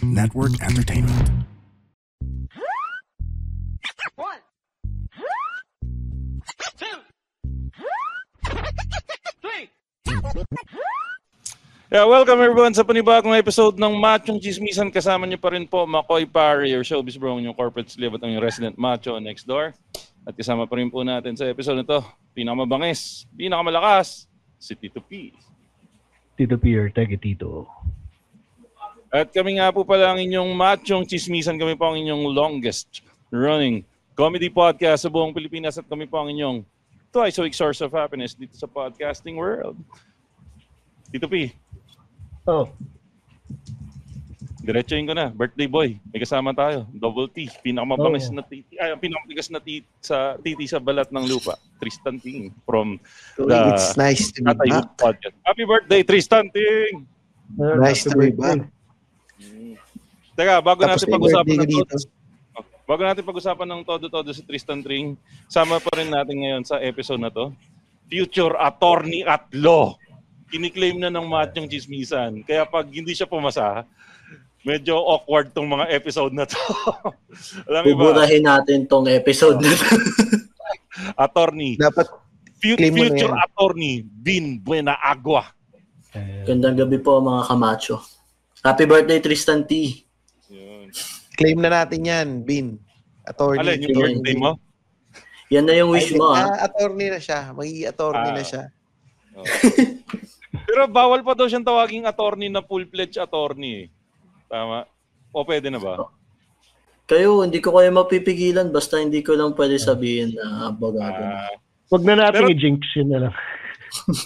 Network Entertainment. One, two, three. Yeah, welcome everyone sa panibagong episode ng Machong Chismisan. Kasama niyo pa rin po Makoy Pare, your showbiz bro, yung corporate slave at yung resident macho next door. At kasama pa rin po natin sa episode nito, pinakamabangis, pinakamalakas, si Tito P. Tito P or Tege Tito. At kami nga po pala ang inyong Machong Chismisan. Kami po ang inyong longest running comedy podcast sa buong Pilipinas. At kami po ang inyong twice a week source of happiness dito sa podcasting world. Tito P. Oh. Diretsuhin ko na. Birthday boy. May kasama tayo. Double T. Pinakamabangis na titi. Ay, pinakamabigas na titi sa balat ng lupa. Tristan Ting from the It's nice to be back. Podcast. Happy birthday, Tristan Ting! Nice to be back. Teka, bago Tapos natin pag-usapan ng dito. bago natin pag-usapan ng todo-todo si Tristan Ting, sama pa rin natin ngayon sa episode na to, future attorney at law. Kiniklaim na ng Machong Chismisan. Kaya pag hindi siya pumasa, medyo awkward tong mga episode na to. Alam mo ba? Buburahin natin tong episode na to. Attorney. Dapat claim mo na Future yan. attorney, Bin Buena Agua. Gandang gabi po mga kamacho. Happy birthday Tristan T. Yun. claim na natin yan, Bin. Attorney. Alin, yung birthday mo? Yan na yung wish mo Attorney na siya. Magiging-attorney na siya. Oh. Pero bawal pa daw siyang tawaging attorney na full-fledged attorney. Tama? O pwede na ba? Kayo, hindi ko kayo mapipigilan basta hindi ko lang pwede sabihin na abogado. Wag na natin Pero- i-jinx yun na lang.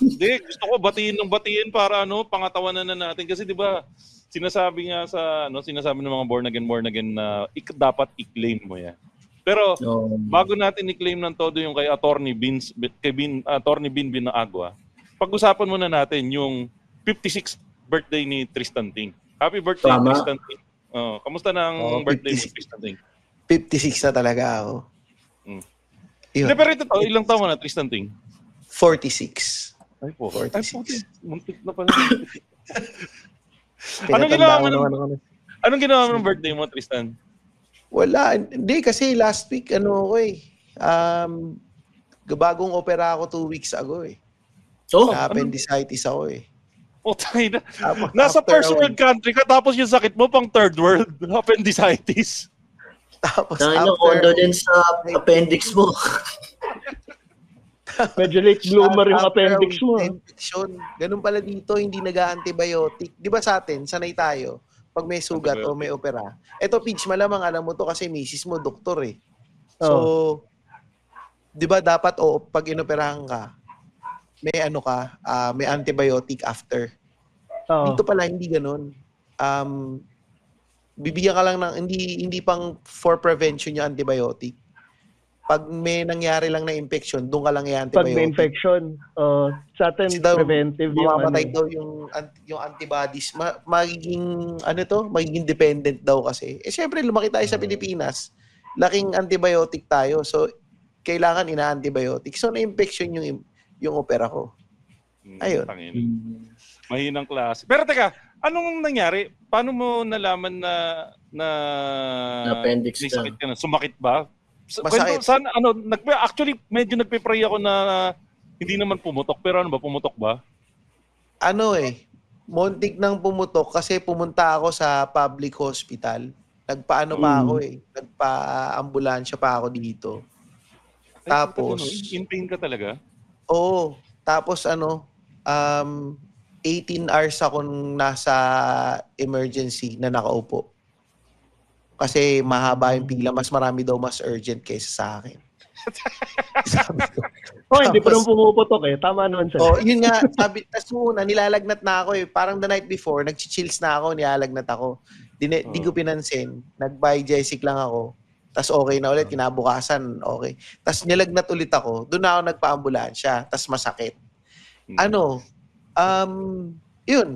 Hindi, gusto ko batiin para pangatawanan na natin kasi 'di ba? Sinasabi nga sinasabi ng mga born again na dapat i-claim mo 'yan. Pero bago natin i-claim ng todo yung kay Attorney Attorney Bin Agua, pag-usapan muna natin yung 56th birthday ni Tristan Ting. Happy birthday, Tama. Tristan Ting. Kamusta na ang birthday mo, 56. Tristan Ting? 56 na talaga ako. Yun. Hindi, pero ito ilang taon mo na, Tristan Ting? 46. Ay po. 46. Muntik na pala. Anong ginawa mo ng- Anong ginawa mo ng birthday mo, Tristan? Wala. Hindi, kasi last week, bagong opera ako 2 weeks ago eh. Oh, Na-appendicitis ako eh. Putay na. Tapos Nasa after first a world week- country ka, tapos yung sakit mo pang third world, appendicitis. Tapos dahil na after condolence sa appendix mo. Medyo late bloomer yung appendix mo. infection. Ganun pala dito, hindi nag-antibiotic. Di ba sa atin, sanay tayo, pag may sugat o may opera. Eto, Peach, malamang alam mo to kasi misis mo, doktor eh. So, di ba dapat pag inoperahan ka, may antibiotic after. Dito pala, hindi ganun. Bibigyan ka lang ng, hindi pang for prevention yung antibiotic. Pag may nangyari lang na infection, doon ka lang i-antibiotic. Pag may infection, sa atin, Kasi daw, preventive yung mamamatay daw yung antibodies. Magiging dependent daw kasi. Siyempre, lumaki tayo sa Pilipinas. Laking antibiotic tayo. So, kailangan ina-antibiotic. So, na-infection yung opera ko. Ayun. Mahinang klase. Pero teka, anong nangyari? Paano mo nalaman na Appendix may ka. sakit ka na? Sumakit ba? Masakit. Actually, medyo nagpe-pray ako na hindi naman pumutok. Pero ano ba, pumutok ba? Muntik nang pumutok kasi pumunta ako sa public hospital. Nagpaano pa ako nagpa-ambulansya pa ako dito. Tapos, In pain ka talaga? oo. Tapos 18 hours akong nasa emergency na nakaupo. Kasi mahaba yung pila. Mas marami daw mas urgent kaysa sa akin. Sabi ko. hindi pa nung pumuputok eh. Tama naman siya. Yun nga. Tas muna, nilalagnat na ako eh. Parang the night before, nag-chills na ako, nilalagnat ako. Di ko pinansin. Nag-biogesic lang ako. Tas okay na ulit. Kinabukasan, okay. Tas nilagnat ulit ako. Doon na ako nagpa-ambulansya. Tas masakit. Yun.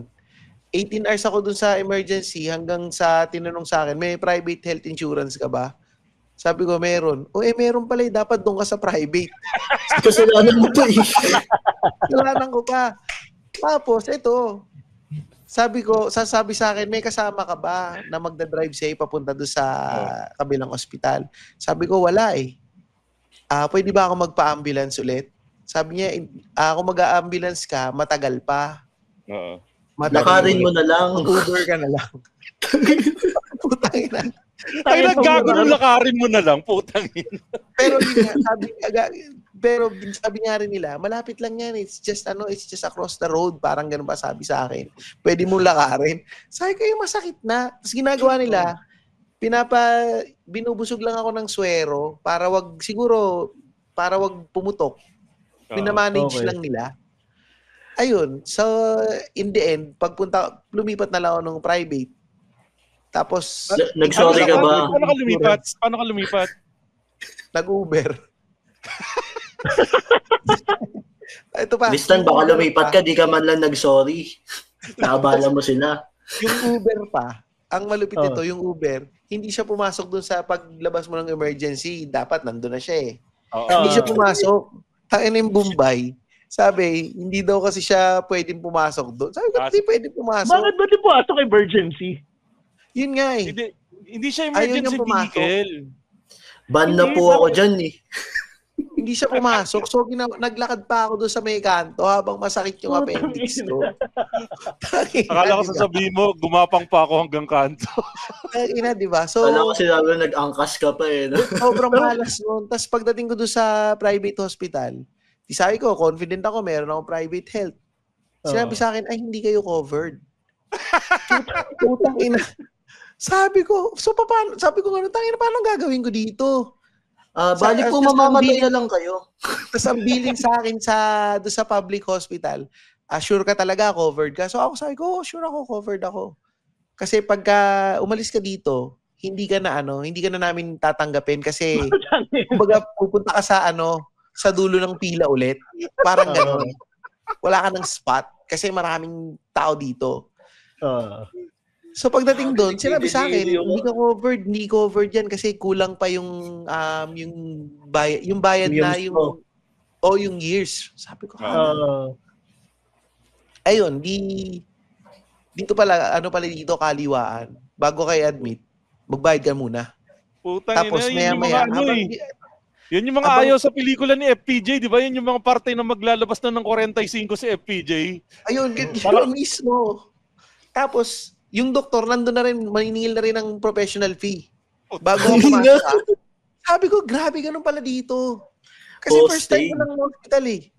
18 hours ako dun sa emergency hanggang sa tinanong sa akin, may private health insurance ka ba? Sabi ko, meron. Meron pala. Dapat doon ka sa private. Kasalanan mo to eh. Kasalanan ko pa. Tapos, ito, sasabi sa akin, may kasama ka ba na magdadrive sa'yo papunta doon sa kabilang ospital? Sabi ko, wala eh. Pwede ba ako magpa-ambulance ulit? Sabi niya, kung mag-a-ambulance ka, matagal pa. Oo. Lakarin mo na lang. Uber ka na lang. Putang ina. Ay, naggago nung lakarin mo na lang, putang ina. Pero yun nga, sabi nga rin nila, malapit lang yan. It's just across the road. Parang ganun pa sabi sa akin. Pwede mo lakarin. Sabi ko, masakit na. Tapos ginagawa nila, binubusog lang ako ng swero para wag pumutok. Pinamanage lang nila. Ayun. So, in the end, lumipat na lang ako ng private. Tapos, nag-sorry ka ba? Paano ka lumipat? Nag-Uber. Ito pa. Listan, baka lumipat ka, di ka man lang nag-sorry. Nakabala mo sila. Yung Uber pa, ang malupit nito, yung Uber, hindi siya pumasok dun sa paglabas mo ng emergency. Dapat nandun na siya eh. Hindi siya pumasok. Tangin yung Bombay. Sabi, hindi daw kasi siya pwedeng pumasok doon. Sabi ko, hindi pwedeng pumasok. Bakit ba di pumasok emergency? Yun nga eh. Hindi siya emergency vehicle. Ban na po ako dyan eh. Hindi siya pumasok. So, naglakad pa ako doon sa may kanto habang masakit yung appendix ko. Akala ko sasabihin mo, gumapang pa ako hanggang kanto. Ina, di ba? So, alam ko sila nag-angkas ka pa eh. No? Sobrang malas noon. Tapos pagdating ko doon sa private hospital, sabi ko, confident ako, meron akong private health. Sinabi sa akin, ay, hindi kayo covered. Putang ina. Sabi ko, sabi ko, paano gagawin ko dito? Balik po, mamamatay na lang kayo. Tapos ang billing sa akin doon sa public hospital, sure ka talaga, covered ka. So ako sabi ko, sure ako, covered ako. Kasi pagka umalis ka dito, hindi ka na namin tatanggapin kasi kumbaga pupunta ka sa dulo ng pila ulit. Parang gano'n. Wala ka ng spot kasi maraming tao dito. So pagdating doon, sinabi sa akin, hindi covered yan kasi kulang pa yung bayad na yung years. Sabi ko, ayun, dito pala, dito kaliwaan. Bago kayo admit, magbayad ka muna. Tapos maya-maya, yun yung mga ayaw sa pelikula ni FPJ, di ba? Yun yung mga parte na maglalabas na ng 45 si FPJ. Ayun, yun mismo. Tapos, yung doktor, nandun na rin, maniningil na rin ng professional fee. Bago ako pumasok. Sabi ko, grabe, ganun pala dito. Kasi first time ko lang ng hospital eh.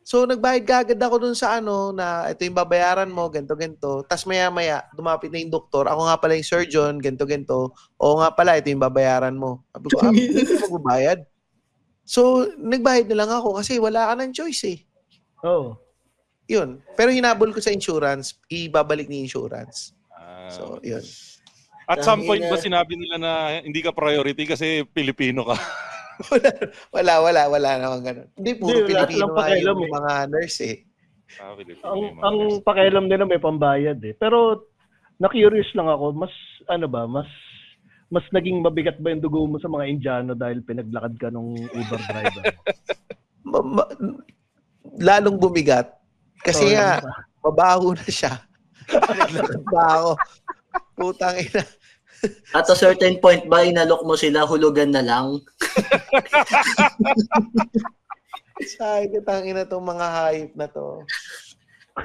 So, nagbayad ka agad ako dun sa na ito yung babayaran mo, ganto-ganto. Tapos maya-maya, dumapit na yung doktor. Ako nga pala yung surgeon, ganto-ganto. Oo nga pala, ito yung babayaran mo. Sabi ko, hindi ko magbabayad. So, nagbayad na lang ako kasi wala ka ng choice eh. Yun. Pero hinabol ko sa insurance, ibabalik ni insurance. So, yun. At some point ba sinabi nila na hindi ka priority kasi Pilipino ka? Wala naman ganun. Hindi, puro Pilipino nga yung mga nurse eh. Ang pakialam nila may pambayad eh. Pero, na-curious lang ako, mas naging mabigat ba yung dugo mo sa mga Indiano dahil pinaglakad ka nung Uber driver? Lalong bumigat. Kasi nga, mabaho na siya. Naglakad pa ako. Putang ina. At a certain point ba, inalok mo sila, hulugan na lang? Sabi ko, tangina tong mga hype na to.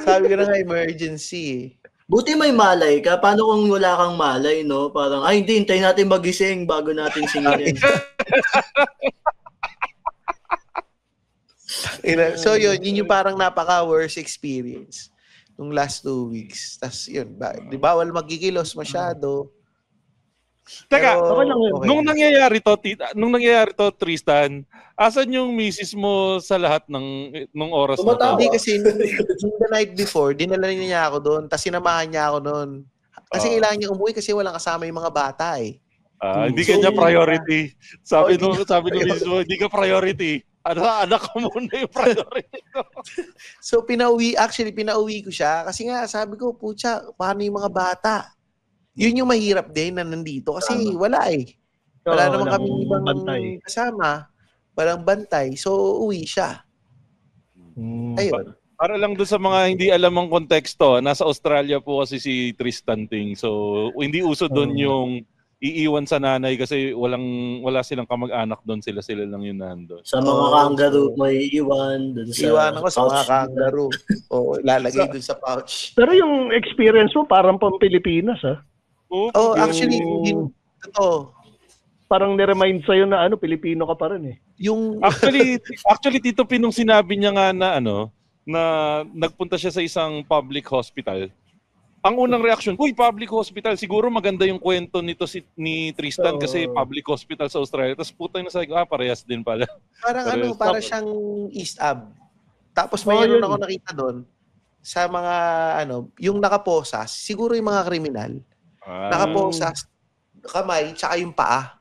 Sabi ko na nga, emergency eh. Buti may malay ka. Paano kung wala kang malay, no? Parang, ay hindi, hintayin natin magising bago natin singilin. So yun yung parang napaka-worst experience nung last 2 weeks. Tapos yun, di bawal magkikilos masyado. Teka, nung nangyayari to, Tristan, asan yung misis mo sa lahat nung oras na to? Hindi kasi nung the night before, dinala niya ako doon, tapos sinamahan niya ako doon. Kasi kailangan niya umuwi kasi walang kasama yung mga bata eh. Hindi ka niya priority. Sabi nung misis mo, hindi ka priority. Anak ko muna yung priority ko. So pinauwi ko siya kasi nga sabi ko, pucha, paano yung mga bata? Yun yung mahirap din na nandito kasi wala eh. Wala naman kami ibang kasama. Walang bantay. So, uwi siya. Ayun. Para lang doon sa mga hindi alam ang konteksto, nasa Australia po kasi si Tristan Ting. So, hindi uso doon yung iiwan sa nanay kasi wala silang kamag-anak doon, sila lang yun nandoon. Sa mga kangaroo may iwan doon sa Iwan ako sa pouch mga nila. kangaroo. Oo, lalagay dun sa pouch. Pero yung experience mo parang pang Pilipinas, ha? Oh, actually, hindi totoo. Parang niremind sa'yo na Pilipino ka pa rin eh. Yung Actually Tito Pinong sinabi niya nga na na nagpunta siya sa isang public hospital. Ang unang reaction, uy, public hospital, siguro maganda yung kwento nito ni Tristan kasi public hospital sa Australia. Tapos putang na sabi ko, parehas din pala. parang Parehas. para siyang East Ab. Tapos mayroon ako nakita doon sa mga yung nakaposas, siguro yung mga kriminal. Nakaposas, kamay, tsaka yung paa.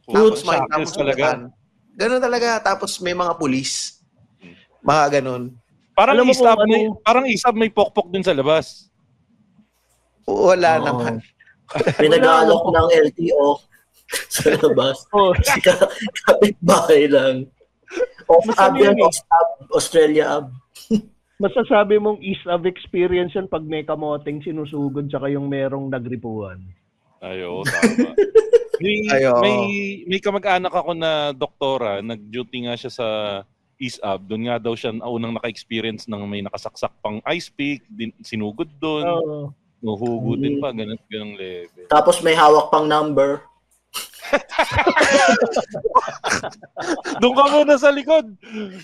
Tapos may talaga. Ganun talaga. Tapos may mga pulis. Mga ganun. Parang Alam mo isab kung parang isab may pokpok din sa labas. Wala naman. Pinag-aalok ng LTO sa labas. Oh, Kapit-bahay lang. Ab yan, Australia ab. masasabi mong ease of experience yan pag may kamoteng sinusugod tsaka yung merong nagripuan. Ayo, tama. May kamag-anak ako na doktora, nag-duty nga siya sa ISAB. Doon nga daw siya unang naka-experience ng may nakasaksak pang ice pick, sinugod doon. Huhugutin pa, ganang level. Tapos may hawak pang number. Doon ka muna sa likod.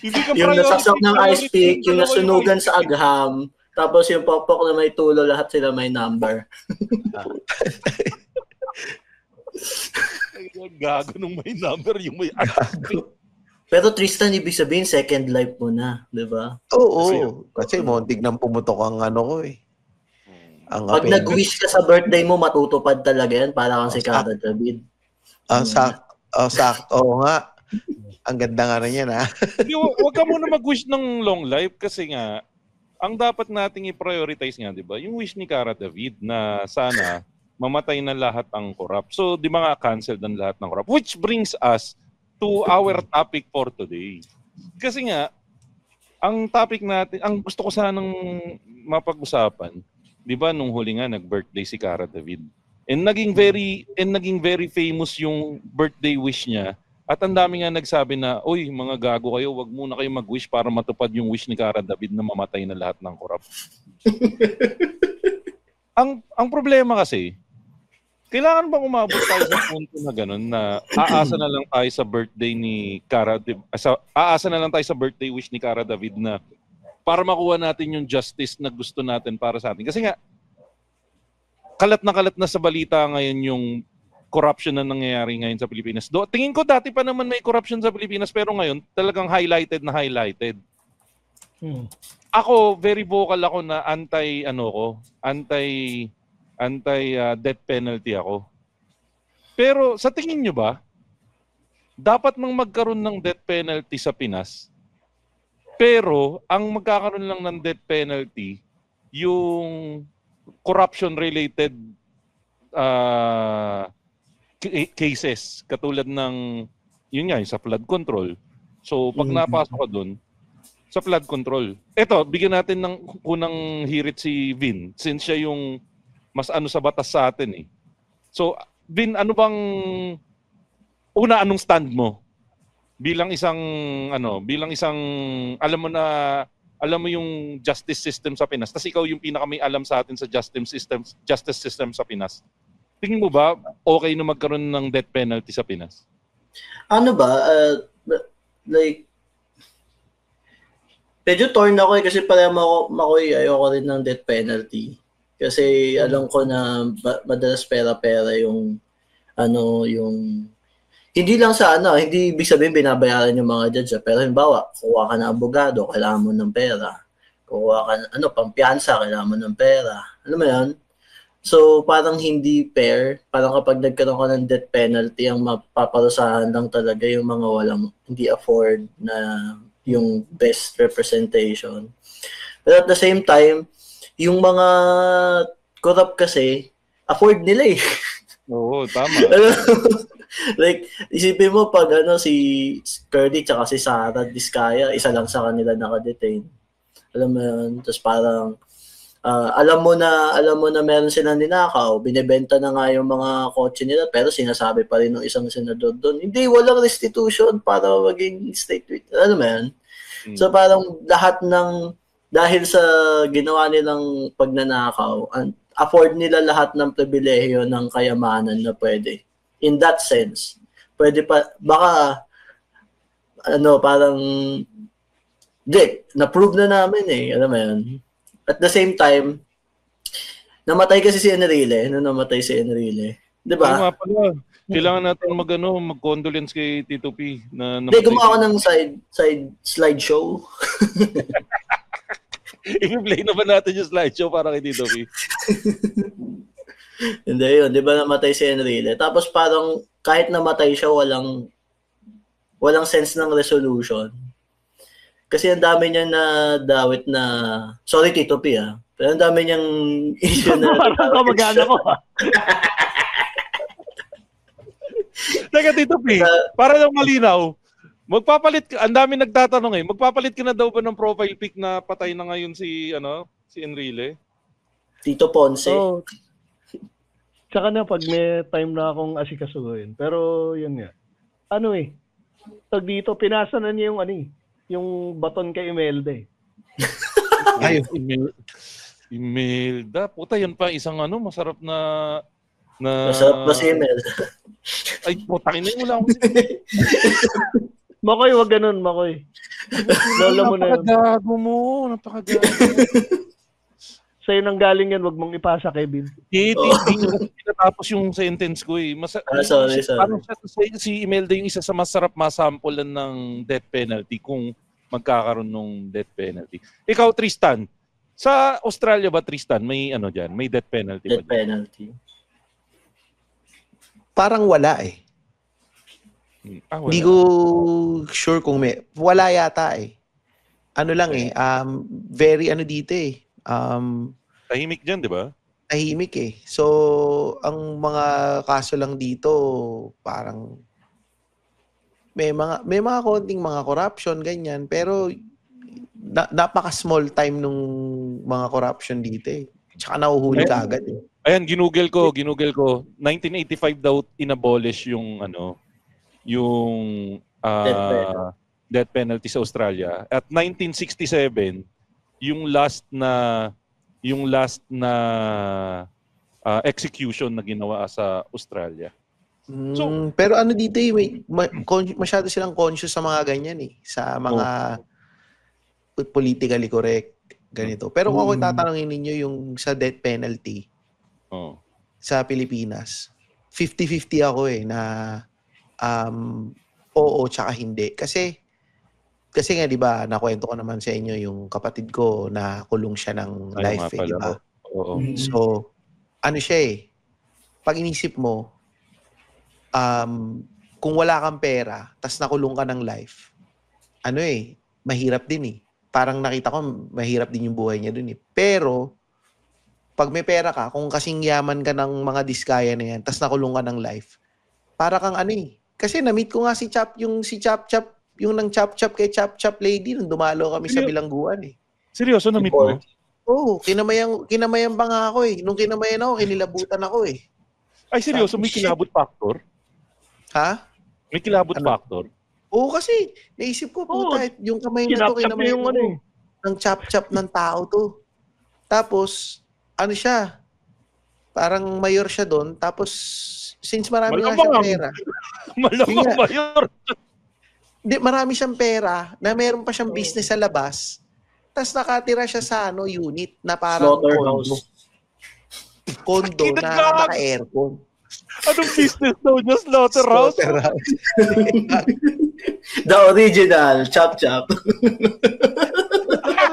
Hindi ka Yung nasaksak ng ice pick, yung nasunugan sa agham, tapos yung pokpok na may tulo, lahat sila may number. Gago nung may number, yung may ice pick. Pero Tristan, ibig sabihin, second life mo na, di ba? Oo. Kasi montig nang pumutok ang ko eh. Pag nag-wish ka sa birthday mo, matutupad talaga yan para kang si Cara David. Sakto. Oo nga. Ang ganda nga rin yan, ha? Huwag ka muna mag-wish ng long life kasi nga, ang dapat nating i-prioritize nga, di ba? Yung wish ni Cara David na sana mamatay na lahat ang corrupt. So, di ba nga canceled ang lahat ng corrupt? Which brings us to our topic for today. Kasi nga, ang topic natin, ang gusto ko sanang mapag-usapan, di ba nung huli nga nag-birthday si Cara David. And naging very famous yung birthday wish niya. At ang dami nga nagsabi na, "Uy, mga gago kayo, wag muna kayo mag-wish para matupad yung wish ni Cara David na mamatay na lahat ng corrupt." ang problema kasi, kailangan bang umabot tayo sa punto na gano'n na aasa na lang tayo sa birthday ni Cara aasa na lang tayo sa birthday wish ni Cara David na para makuha natin yung justice na gusto natin para sa atin. Kasi nga, kalat na sa balita ngayon yung corruption na nangyayari ngayon sa Pilipinas. Tingin ko dati pa naman may corruption sa Pilipinas pero ngayon talagang highlighted. Ako, very vocal ako na anti death penalty ako. Pero sa tingin nyo ba, dapat nang magkaroon ng death penalty sa Pinas, pero ang magkakaroon lang ng death penalty, yung corruption-related cases, katulad ng, yun nga, sa flood control. So, pag napasok ka doon, sa flood control. Eto, bigyan natin ng kunang hirit si Vin, since siya yung mas sa batas sa atin eh. So, Vin, anong stand mo? Bilang isang alam mo yung justice system sa Pinas. Tapos ikaw yung may alam sa atin sa justice system sa Pinas. Tingin mo ba okay na magkaroon ng death penalty sa Pinas? Medyo torn ako kasi pala ayoko rin ng death penalty. Kasi alam ko na madalas pera-pera yung hindi lang sa hindi ibig sabihin binabayaran yung mga judge. Pero halimbawa, kuha ka ng abogado, kailangan mo ng pera. Kuha ka pampiyansa, kailangan mo ng pera. Alam mo yan? So, parang hindi fair. Parang kapag nagkaroon ka ng death penalty, ang mapaparusahan lang talaga yung mga hindi afford na yung best representation. But at the same time, yung mga corrupt kasi, afford nila eh. Oo, tama. Like, isipin mo pag si Curly tsaka si Sara Diskaya, isa lang sa kanila nakadetain. Alam mo yun? Tapos parang, alam mo na meron silang ninakaw, binebenta na nga yung mga kotse nila, pero sinasabi pa rin ng isang senador doon, hindi, walang restitution para maging state with, alam mo yun? So parang lahat ng, dahil sa ginawa nilang pagnanakaw, afford nila lahat ng pribilehiyo ng kayamanan na pwede. In that sense, pwede pa, baka, parang, na-prove na namin alam mo yun? At the same time, namatay kasi si Enrile. Namatay si Enrile? Di ba? Ay, pala. Kailangan natin mag-condolence kay Tito P. Hindi, gumawa ng side slideshow. I-play na ba natin yung slideshow para kay Tito P? Hindi yun. Di ba namatay si Enrile? Tapos parang kahit namatay siya, walang sense ng resolution. Kasi ang dami niya na dawit na, sorry Tito P pero ang dami niyang issue na parang kamag-anak ko Teka Tito P, para lang malinaw, ang dami nagtatanong magpapalit ka na daw ba ng profile pic na patay na ngayon si Enrile? Tito Ponce. Tsaka na pag may time na akong asikasuhin. Pero yun nga. Tag dito, pinasa na niya yung baton kay Imelda Ay, Imelda. Puta, yan pa isang masarap na Masarap ba si Imelda? Ay, puta, wala akong Makoy, wag ganun, Makoy. Lola mo na yun. Napakagago mo. Sa'yo nang galing yan, wag mong ipasa kay Bin. Hindi natapos yung sentence ko Sorry. Parang si Imelda yung isa sa masarap masampulan ng death penalty kung magkakaroon ng death penalty. Ikaw, Tristan, sa Australia ba, Tristan, may dyan? May death penalty ba? Death penalty. Parang wala Wala. Hindi ko sure kung may. Wala yata Ano lang very dito Tahimik dyan, di ba? tahimik So, ang mga kaso lang dito, parang may mga konting mga corruption, ganyan. Pero, napaka-small time nung mga corruption dito Tsaka nahuhuli ka agad Ayan, ginugel ko. 1985 daw inabolish yung death penalty sa Australia. At 1967, yung last na execution na ginawa sa Australia. So, pero dito masyado silang conscious sa mga ganyan sa mga politically correct ganito. Pero kung ako tatanungin ninyo yung sa death penalty sa Pilipinas, 50-50 ako na oo tsaka hindi. Kasi nga 'di ba, nakwento ko naman sa inyo yung kapatid ko na kulong siya ng life 'di ba? Oo. So, siya pag inisip mo kung wala kang pera, tas nakulong ka ng life, mahirap din Parang nakita ko, mahirap din yung buhay niya dun Pero, pag may pera ka, kung kasing yaman ka ng mga diskaya na yan, tas nakulong ka ng life, para kang Kasi na-meet ko nga si Chap, yung nang Chap-Chap kay Chap-Chap lady, nung dumalo kami sa bilangguan Seryoso, na-meet mo? Oo, kinamayan pa nga ako Nung kinamayan ako, kinilabutan ako Ay, seryoso, may kilabot factor? Ha? May kilabot factor? Oo, kasi naisip ko, puta, yung kamay na to, kinamayan ko ng chap-chap ng tao to. Tapos, siya, parang mayor siya doon. Tapos, since marami nga siyang pera. Malamang mayor. Marami siyang pera, na meron pa siyang business sa labas. Tapos nakatira siya sa unit na parang condo na naka-aircon. Anong business daw niya? Slaughterhouse? The original, Chop-Chop.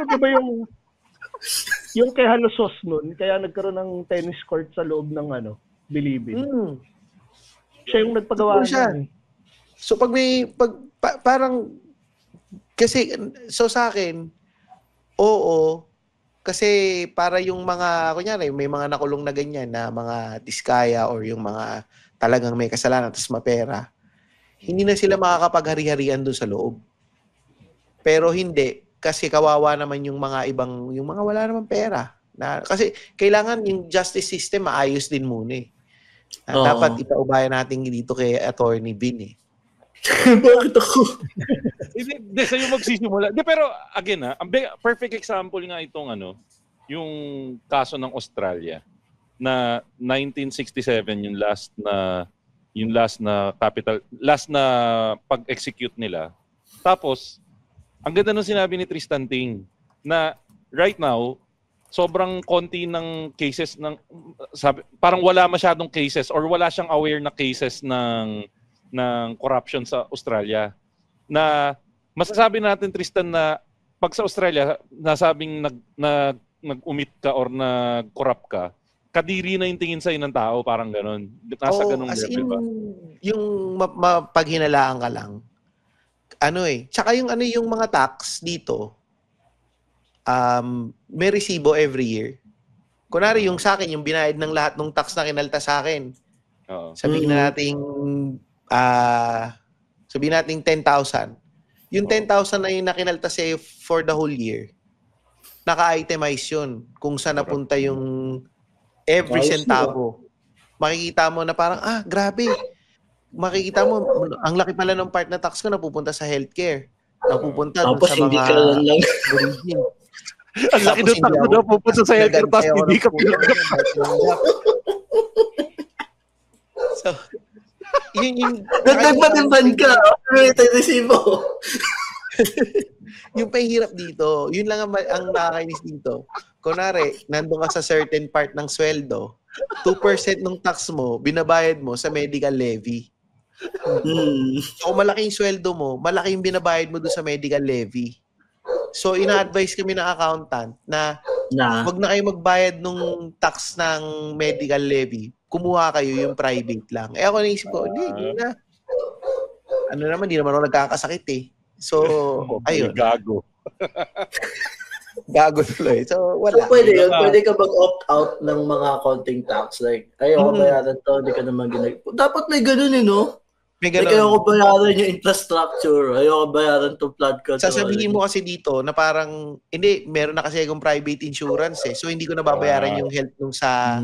Di ba yung kay Halosos nun, kaya nagkaroon ng tennis court sa loob ng Bilibid. Siya yung nagpagawa na So parang kasi sa akin, oo, kasi para yung mga, kunyari, may mga nakulong na ganyan na mga diskaya or yung mga talagang may kasalanan tapos mapera, hindi na sila makakapaghari-harian doon sa loob. Pero hindi, kasi kawawa naman yung mga wala namang pera. Kasi kailangan yung justice system maayos din muna eh. Dapat ipaubayan natin dito kay Attorney Bin eh. Bakit ako? Hindi, sa'yo magsisimula. Pero again ang perfect example nga itong yung kaso ng Australia na 1967 yung last na pag-execute nila. Tapos ang ganda nung sinabi ni Tristan Ting na right now sobrang konti ng cases parang wala masyadong cases or wala siyang aware na cases ng corruption sa Australia. Na masasabi natin Tristan na pag sa Australia nasabing nag-umit ka or nag-corrupt ka, kadiri na yung tingin sa'yo ng tao, parang gano'n. Nasa ganung level ba? Yung mapaghinalaan ka lang. Tsaka yung mga tax dito, may resibo every year. Kunwari yung sa akin, yung binayad ng lahat ng tax na kinalta sa akin. Sabihin natin 10,000. Yung 10,000 na yung nakinalta sa'yo for the whole year, naka-itemize yun kung saan napunta yung every centavo. Makikita mo na parang, grabe. Makikita mo, ang laki pala ng part na tax ko napupunta sa healthcare. Napupunta tapos sa hindi mga... ka lang. Ang laki ng tax mo napupunta sa healthcare tapos hindi ka pinagdap. So, yung nagpatimban ka. May resibo. Yung pahirap dito, yun lang ang nakakainis dito. Kunwari, nandun ka sa certain part ng sweldo, 2% ng tax mo, binabayad mo sa medical levy. So, kung malaki yung sweldo mo, malaki yung binabayad mo doon sa medical levy. So, ina-advise kami ng accountant na wag na kayo magbayad ng tax ng medical levy. Kumuha kayo yung private lang. Ako naisip ko, hindi na. Hindi naman ako nagkakasakit eh. So, ayun. Gago. Gago tuloy. So, wala. So, pwede yun. Pwede ka mag-opt out ng mga counting tax. Like, ayoko bayaran to, hindi ka naman dapat may ganun no? May ganun. Like, ayoko bayaran yung infrastructure. Ayoko bayaran to flood control. Sasabihin mo kasi dito na parang, hindi, meron na kasi akong private insurance eh. So, hindi ko nababayaran yung health nung sa,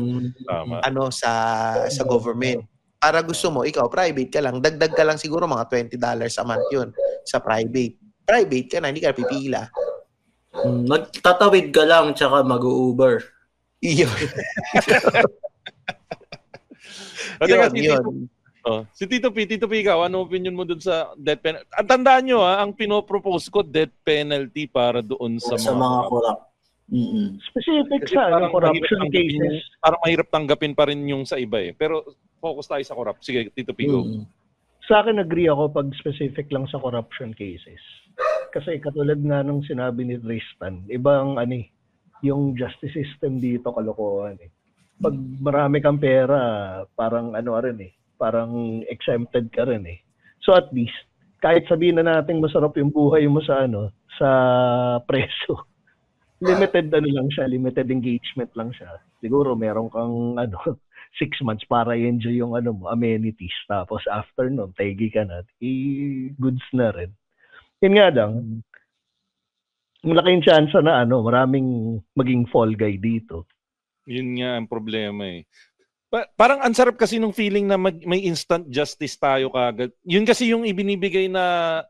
sa government. Para gusto mo, ikaw, private ka lang. Dagdag ka lang siguro mga $20 a month yun sa private. Private ka na, hindi ka pipila. Magtatawid ka lang, tsaka mag-Uber. Iyon. Yun. Si Tito P, ikaw, ano opinion mo dun sa death penalty? Ang tandaan nyo, ang pinopropose ko, death penalty para doon sa mga corrupt. Specific sa corruption cases. Parang mahirap tanggapin pa rin yung sa iba eh. Pero focus tayo sa corrupt. Sige, Tito P, go. Sa akin, agree ako pag specific lang sa corruption cases. Kasi katulad nga nung sinabi ni Tristan, ibang yung justice system dito kalokohan eh. Pag marami kang pera, parang parang exempted ka rin eh. So at least, kahit sabihin na natin masarap yung buhay mo sa sa preso, limited lang siya, limited engagement lang siya. Siguro meron kang 6 months para i-enjoy yung amenities. Tapos after nun, tegi ka na, goods na rin. Yun nga lang, malaking chance na maraming maging fall guy dito. Yun nga ang problema eh. Parang ang sarap kasi nung feeling na may instant justice tayo kagad. Yun kasi yung ibinibigay na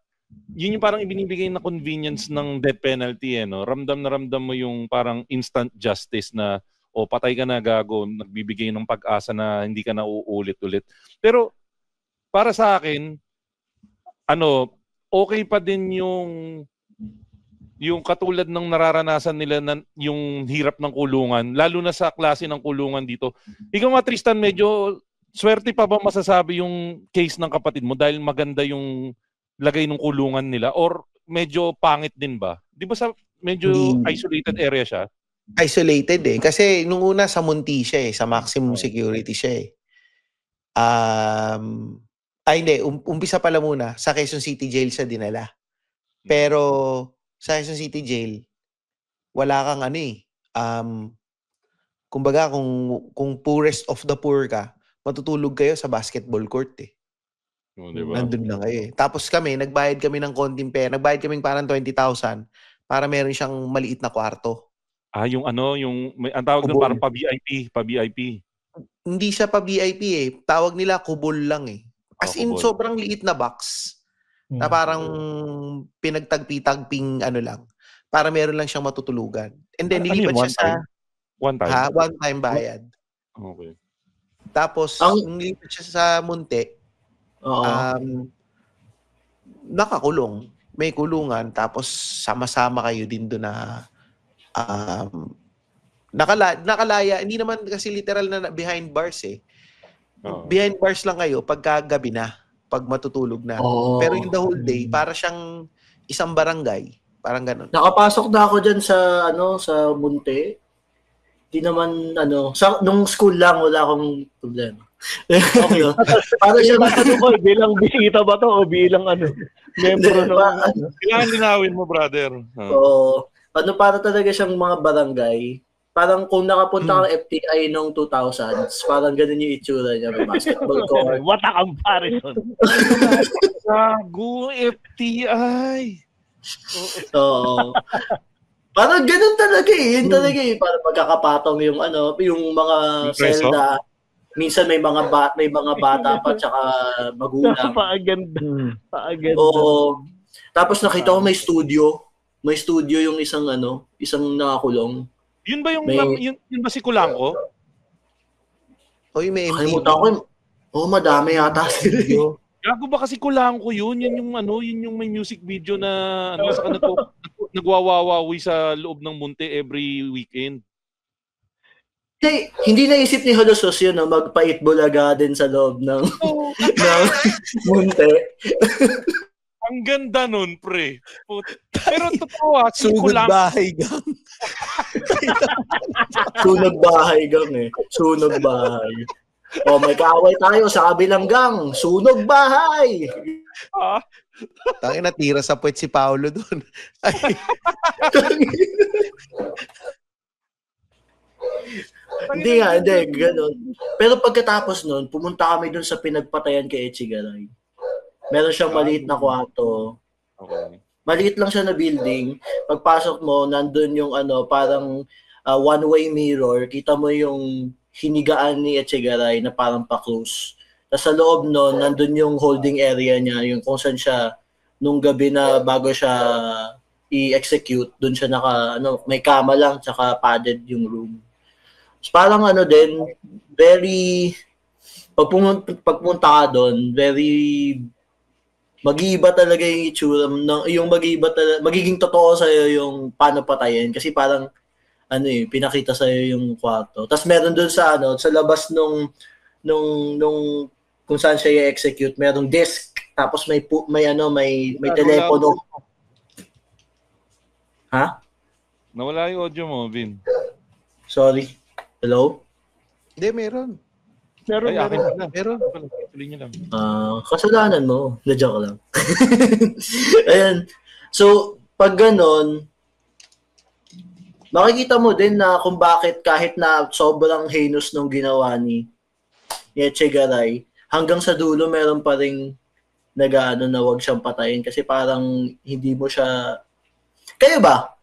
yun yung parang ibinibigay na convenience ng death penalty no. Ramdam na ramdam mo yung parang instant justice na patay ka na gago, nagbibigay ng pag-asa na hindi ka na uulit-ulit. Pero para sa akin okay pa din yung katulad ng nararanasan nila yung hirap ng kulungan, lalo na sa klase ng kulungan dito. Ikaw nga Tristan, medyo swerte pa ba masasabi yung case ng kapatid mo dahil maganda yung lagay ng kulungan nila or medyo pangit din ba? Di ba sa medyo isolated area siya? Isolated eh. Kasi nung una sa Munti siya sa maximum security siya hindi, umpisa pala muna, sa Quezon City Jail siya dinala. Pero sa Quezon City Jail, wala kang kumbaga kung poorest of the poor ka, matutulog kayo sa basketball court eh. Diba? Nandun lang kayo eh. Tapos nagbayad kami ng konting pera. Nagbayad kami parang 20,000 para meron siyang maliit na kwarto. Yung ano, yung ang tawag doon parang pa-VIP. Hindi siya pa VIP eh. Tawag nila kubol lang eh. As in, Kubol. sobrang liit na box na parang pinagtagpi-tagping ano lang. Para meron lang siyang matutulugan. And then, nilipat siya sa... One time? One-time bayad. Okay. Tapos, nilipat siya sa Munti, nakakulong. May kulungan. Tapos, sama-sama kayo din doon na nakalaya. Hindi naman kasi literal na behind bars eh. Behind bars lang kayo pagka gabi na. Pag matutulog na. Pero yung the whole day, para siyang isang barangay. Parang ganun. Nakapasok na ako dyan sa sa Munti. Di naman nung school lang wala akong problema. Okay. Para siya bilang bisita ba to o bilang membro ng Kailangan linawin mo, brother. Para talaga siyang mga barangay. Parang kung nakapunta kang FTI noong 2000s, parang ganun yung itsura niya, may basketball court. What a comparison. Gago, FTI. Oo. Parang ganun talaga eh. Yun talaga eh. Parang magkakapatong yung mga selda. Minsan may mga bata pa tsaka magulang. Paaganda. Oo. Tapos nakita ko may studio. May studio yung isang nakakulong. Yun ba yun ba si Kulangko? May MTV. Madami yata sila. Gago ba kasi Kulangko yun? Yun yung may music video na saka nagwawawawi sa loob ng Munti every weekend. Hindi naisip ni Holosos yun magpa-Itbulaga din sa loob ng Munti. Ang ganda nun, pre. Pero totoo Sugod bahay gang. Sunog bahay gang eh. Sunog bahay. May kaaway tayo sa kabilang gang. Sunog bahay! Tangin na tira sa puwet si Paolo doon. Hindi, ganun. Pero pagkatapos nun, pumunta kami dun sa pinagpatayan kay Echigaray. Meron siyang maliit na kwarto. Okay. Maliit lang siya na building. Pagpasok mo, nandun yung parang one-way mirror. Kita mo yung hinigaan ni Echegaray na parang pa-cruise. Tapos sa loob nun, nandun yung holding area niya, yung kung saan siya, nung gabi na bago siya i-execute, dun siya may kama lang, tsaka padded yung room. So, parang din, very, pagpunta ka dun, very, mag-iiba talaga yung itsura, magiging totoo sa'yo yung paano patayin, kasi parang, pinakita sa'yo yung kwarto. Tapos meron dun sa labas nung kung saan siya i-execute, merong desk, tapos may telepono. Ha? Nawala yung audio mo, Vin. Sorry. Hello? Hindi, meron. Meron. Tuloy niyo lang. Kasalanan mo. Na-joke lang. Ayan. So, pag ganon, makikita mo din na kung bakit kahit na sobrang heinous nung ginawa ni Echegaray, hanggang sa dulo meron pa ring na wag siyang patayin kasi parang hindi mo siya... Kayo ba?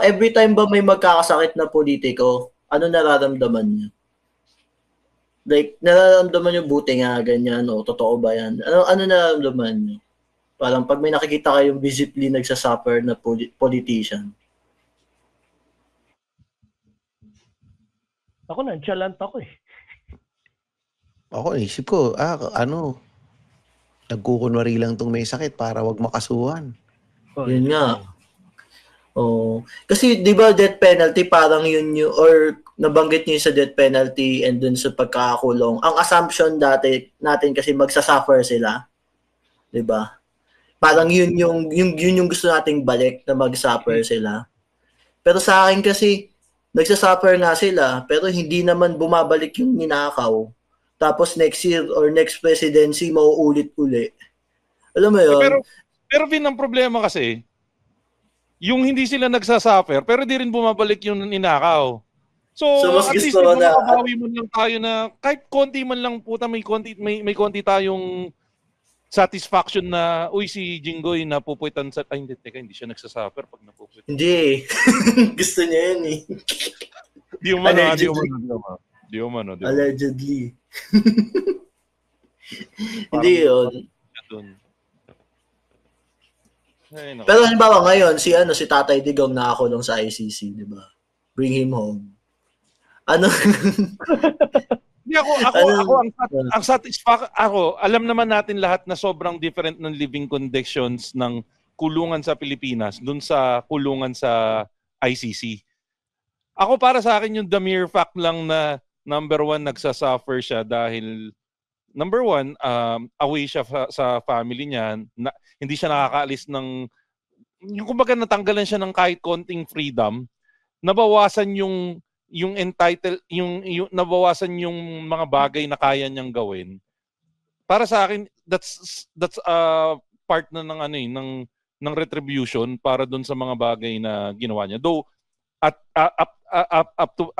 Every time ba may magkakasakit na politiko, ano nararamdaman niyo? Like, nararamdaman niyo buti nga ganyan o totoo ba yan? Ano nararamdaman niyo? Parang pag may nakikita kayong visibly nagsasuffer na politician. Ako nonchalant ako eh. Ako, isip ko, nagkukunwari lang tong may sakit para wag makasuhan. Yun nga. Kasi di ba death penalty parang yun or nabanggit niyo sa death penalty and dun sa pagkakakulong. Ang assumption natin kasi magsasuffer sila. Di ba? Parang yun yung gusto nating balik na mag-suffer sila. Pero sa akin kasi nagsasuffer na sila pero hindi naman bumabalik yung ninakaw. Tapos next year or next presidency mauulit-uli. Alam mo yun? Pero Vin, ang problema kasi yung hindi sila nagsasuffer pero di rin bumabalik yung ninakaw. So mas at least makabawi mo lang tayo na kahit konti man lang puta may konti tayong satisfaction na, uy, si Jinggoy napupuwitan sa... Ay, hindi siya nagsasuffer pag napupuwitan. Hindi. Gusto niya yan eh. Di umano. Allegedly. Hindi yun. Ay, no. Pero halimbawa ngayon, si Tatay Digong nakakulong sa ICC, di ba? Bring him home. Ano? Hindi ako ang satisfaction ako, alam naman natin lahat na sobrang different ng living conditions ng kulungan sa Pilipinas dun sa kulungan sa ICC. Ako para sa akin yung the mere fact lang na number one nagsasuffer siya dahil number one away siya sa family niya, hindi siya nakakaalis ng yung kumbaga natanggalan siya ng kahit konting freedom, nabawasan yung nabawasan yung mga bagay na kaya niyang gawin. Para sa akin that's part na ng retribution para doon sa mga bagay na ginawa niya. Though at up to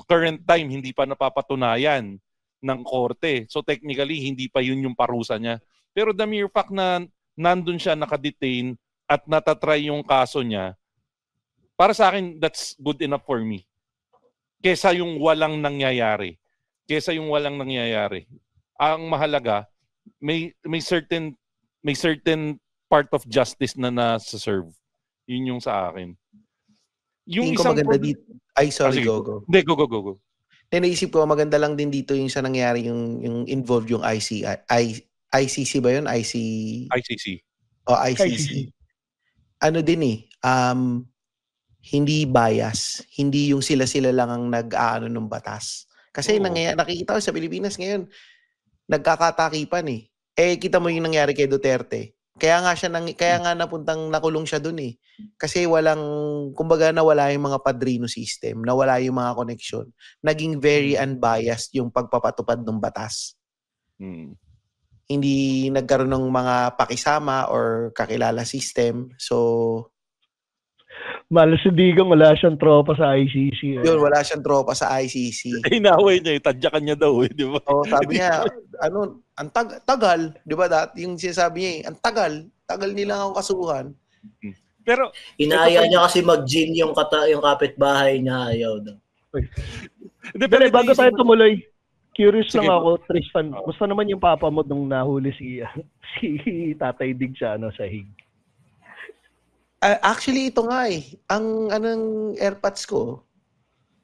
current time hindi pa napapatunayan ng korte. So technically hindi pa yun yung parusa niya. Pero the mere fact na nandun siya nakadetain at natatry yung kaso niya, para sa akin that's good enough for me. Kesa yung walang nangyayari. Ang mahalaga, may certain part of justice na nasa-serve. Yun yung sa akin. Yung isang maganda dito. Ay, sorry, go. Hindi, go. Naisip ko, maganda lang din dito yung sa nangyari, yung involved yung ICC ba yun? ICC. O, ICC. Ano din hindi bias. Hindi yung sila lang ang nag-aano ng batas. Kasi nakikita ko sa Pilipinas ngayon, nagkakatakipan eh. Kita mo yung nangyari kay Duterte. Kaya nga napuntang nakulong siya dun eh. Kasi kumbaga nawala yung mga padrino system, nawala yung mga connection. Naging very unbiased yung pagpapatupad ng batas. Hindi nagkaroon ng mga pakisama or kakilala system. So, malas si Digong, wala siyang tropa sa ICC. Yun, wala siyang tropa sa ICC. Inaway niya, tadyakan niya daw di ba? Sabi niya, ang tagal, di ba yung sinasabi niya ang tagal nilang ako kasuhan. Pero, inaaya niya kasi mag-gin yung kapitbahay niya, ayaw daw. Pero bago tayo tumuloy, curious lang ako, Tristan, gusto naman yung papa mo nung nahuli si Tatay Dig sa Hague? Actually, ito nga ang AirPods ko,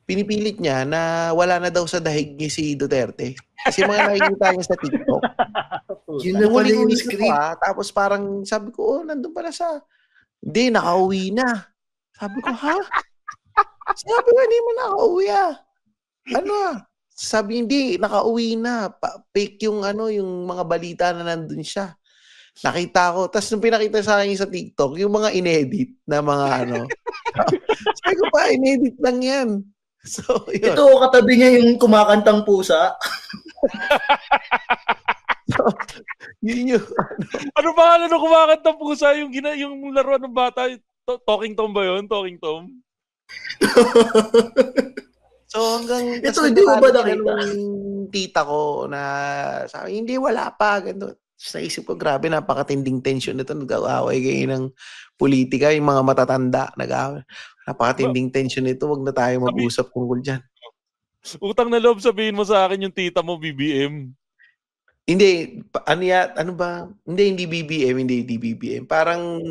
pinipilit niya na wala na daw sa dahig ni si Duterte. Kasi mga nakikita niya sa TikTok. Yun na pala yung script. Tapos parang sabi ko, nandun pala hindi, nakauwi na. Sabi ko, ha? Sabi ko, hindi mo nakauwi Sabi, hindi, nakauwi na. Fake yung mga balita na nandun siya. Nakita ko. Tapos nung pinakita sa akin sa TikTok, yung mga inedit na mga sabi ko pa, inedit lang yan. So, yun. Ito, katabi niya yung kumakantang pusa. So, yun yung ano ba ng kumakantang pusa? Yung laruan ng bata, Talking Tom ba yun? Talking Tom? So hanggang ito, hindi mo ba nakita? Tita ko na sabi, hindi, wala pa. Ganun. Sa isip ko, grabe, napakatinding tension nito. Nag-aaway kayo ng politika, yung mga matatanda. Napakatinding tension nito. Wag na tayo mag-usap tungkol dyan. Utang na loob, sabihin mo sa akin yung tita mo, BBM. Hindi. Ano ba? Hindi BBM. Hindi BBM. Parang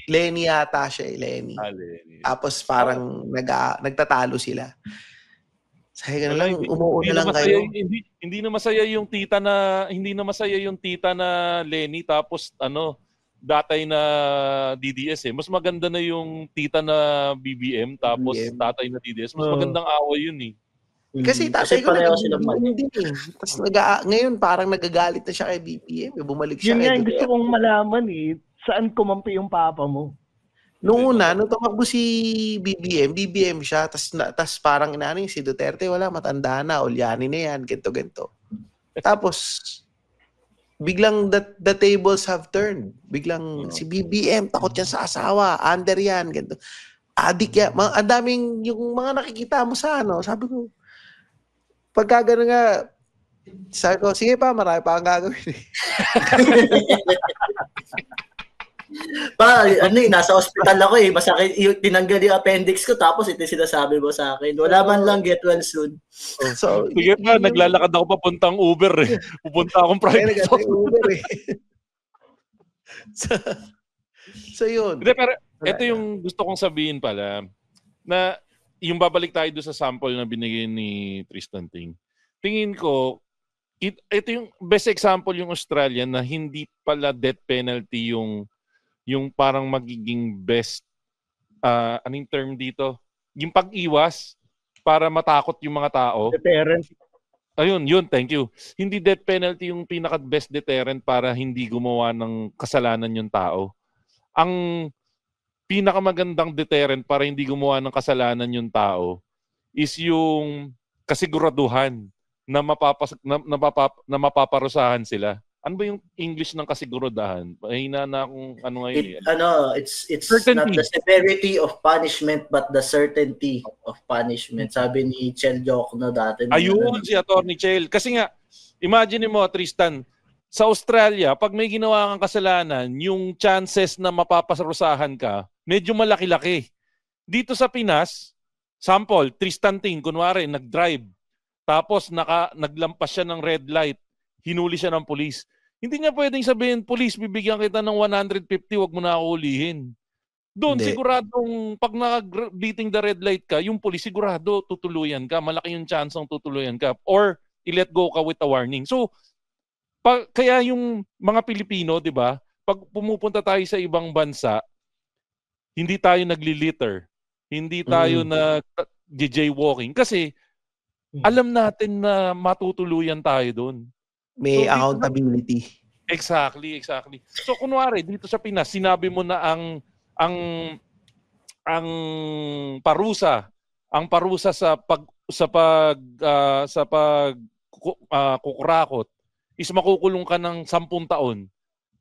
Lenny yata siya. Lenny. Lenny. Tapos parang nagtatalo sila. Sabi ka na lang, umuuna lang kayo. Hindi na masaya yung tita na Lenny tapos datay na DDS eh. Mas maganda na yung tita na BBM tapos tatay na DDS. Mas magandang away yun eh. Kasi tatay ko hindi eh. Tapos ngayon parang nagagalit na siya kay BBM. Bumalik siya yun nga, gusto kong malaman eh. Saan kumampi yung papa mo? Noong una, nung tumakbo si BBM siya, tas parang si Duterte, wala, matanda na, ulyanin na yan, ganito. Tapos, biglang the tables have turned. Biglang si BBM, takot yan sa asawa, under yan, ganito. Adik yan. Ang daming, yung mga nakikita mo sa sabi ko, pagka gano'n nga, Sabi ko, sige pa, marami pa ang gagawin. Nasa ospital ako masakit, tinanggal yung appendix ko, tapos ito sinasabi mo sa akin. Wala man lang get well soon. So, sige pa, naglalakad ako papuntang Uber eh. Pupunta akong private Uber eh. so yun. Hindi, pero ito yung gusto kong sabihin pala, na yung babalik tayo doon sa sample na binigay ni Tristan Ting. Tingin ko, ito yung best example yung Australia na hindi pala death penalty yung parang magiging best, anong term dito? Yung pag-iwas para matakot yung mga tao. Deterrent. Ayun, thank you. Hindi death penalty yung pinaka-best deterrent para hindi gumawa ng kasalanan yung tao. Ang pinakamagandang deterrent para hindi gumawa ng kasalanan yung tao is yung kasiguraduhan na mapaparusahan sila. Ano ba yung English ng kasiguraduhan? Mahina na akong ano ngayon. It's not the severity of punishment but the certainty of punishment. Sabi ni Chel Jokno dati. Ayun, si Atty. Chel. Kasi nga, imagine mo, Tristan, sa Australia, pag may ginawa kang kasalanan, yung chances na mapaparusahan ka, medyo malaki-laki. Dito sa Pinas, sample, Tristan Ting, kunwari, nag-drive. Tapos naglampas siya ng red light. Hinuli siya ng pulis. Hindi niya pwedeng sabihin, pulis, bibigyan kita ng 150, wag mo na ako ulihin. Doon, siguradong pag naka-beating the red light ka, yung pulis, sigurado tutuluyan ka. Malaki yung chance ng tutuluyan ka. Or, i-let go ka with a warning. So, kaya yung mga Pilipino, di ba, pag pumupunta tayo sa ibang bansa, hindi tayo nagli-litter. Hindi tayo nag-jaywalking. Kasi, alam natin na matutuluyan tayo doon. May accountability. Exactly. So kunwari dito sa Pinas, sinabi mo na ang parusa sa kukurakot is makukulong ka ng 10 taon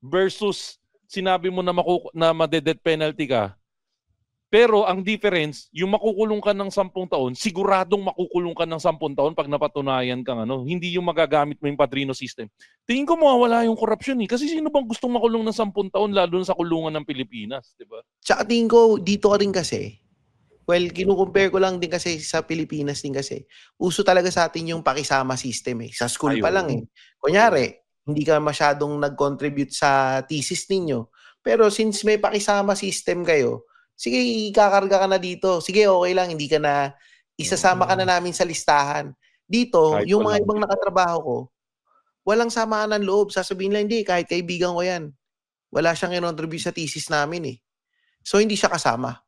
versus sinabi mo na made-death penalty ka. Pero ang difference, yung makukulong ka ng 10 taon, siguradong makukulong ka ng 10 taon pag napatunayan kang hindi yung magagamit mo yung padrino system. Tingin ko mawawala yung korupsyon eh. Kasi sino bang gustong makulong ng 10 taon lalo na sa kulungan ng Pilipinas, di ba? Tsaka tingin ko dito ka rin kasi, well, kinukumpare ko lang din kasi sa Pilipinas din kasi, uso talaga sa atin yung pakisama system eh. Sa school pa lang eh. Kunyari, hindi ka masyadong nag-contribute sa thesis ninyo. Pero since may pakisama system kayo, sige, ikakarga ka na dito. Sige, okay lang, hindi ka na, isasama ka na namin sa listahan. Dito, kahit yung mga ibang nakatrabaho ko, walang samaan ng loob. Sasabihin lang, hindi, kahit kaibigan ko yan. Wala siyang kinontribute sa thesis namin eh. So, hindi siya kasama.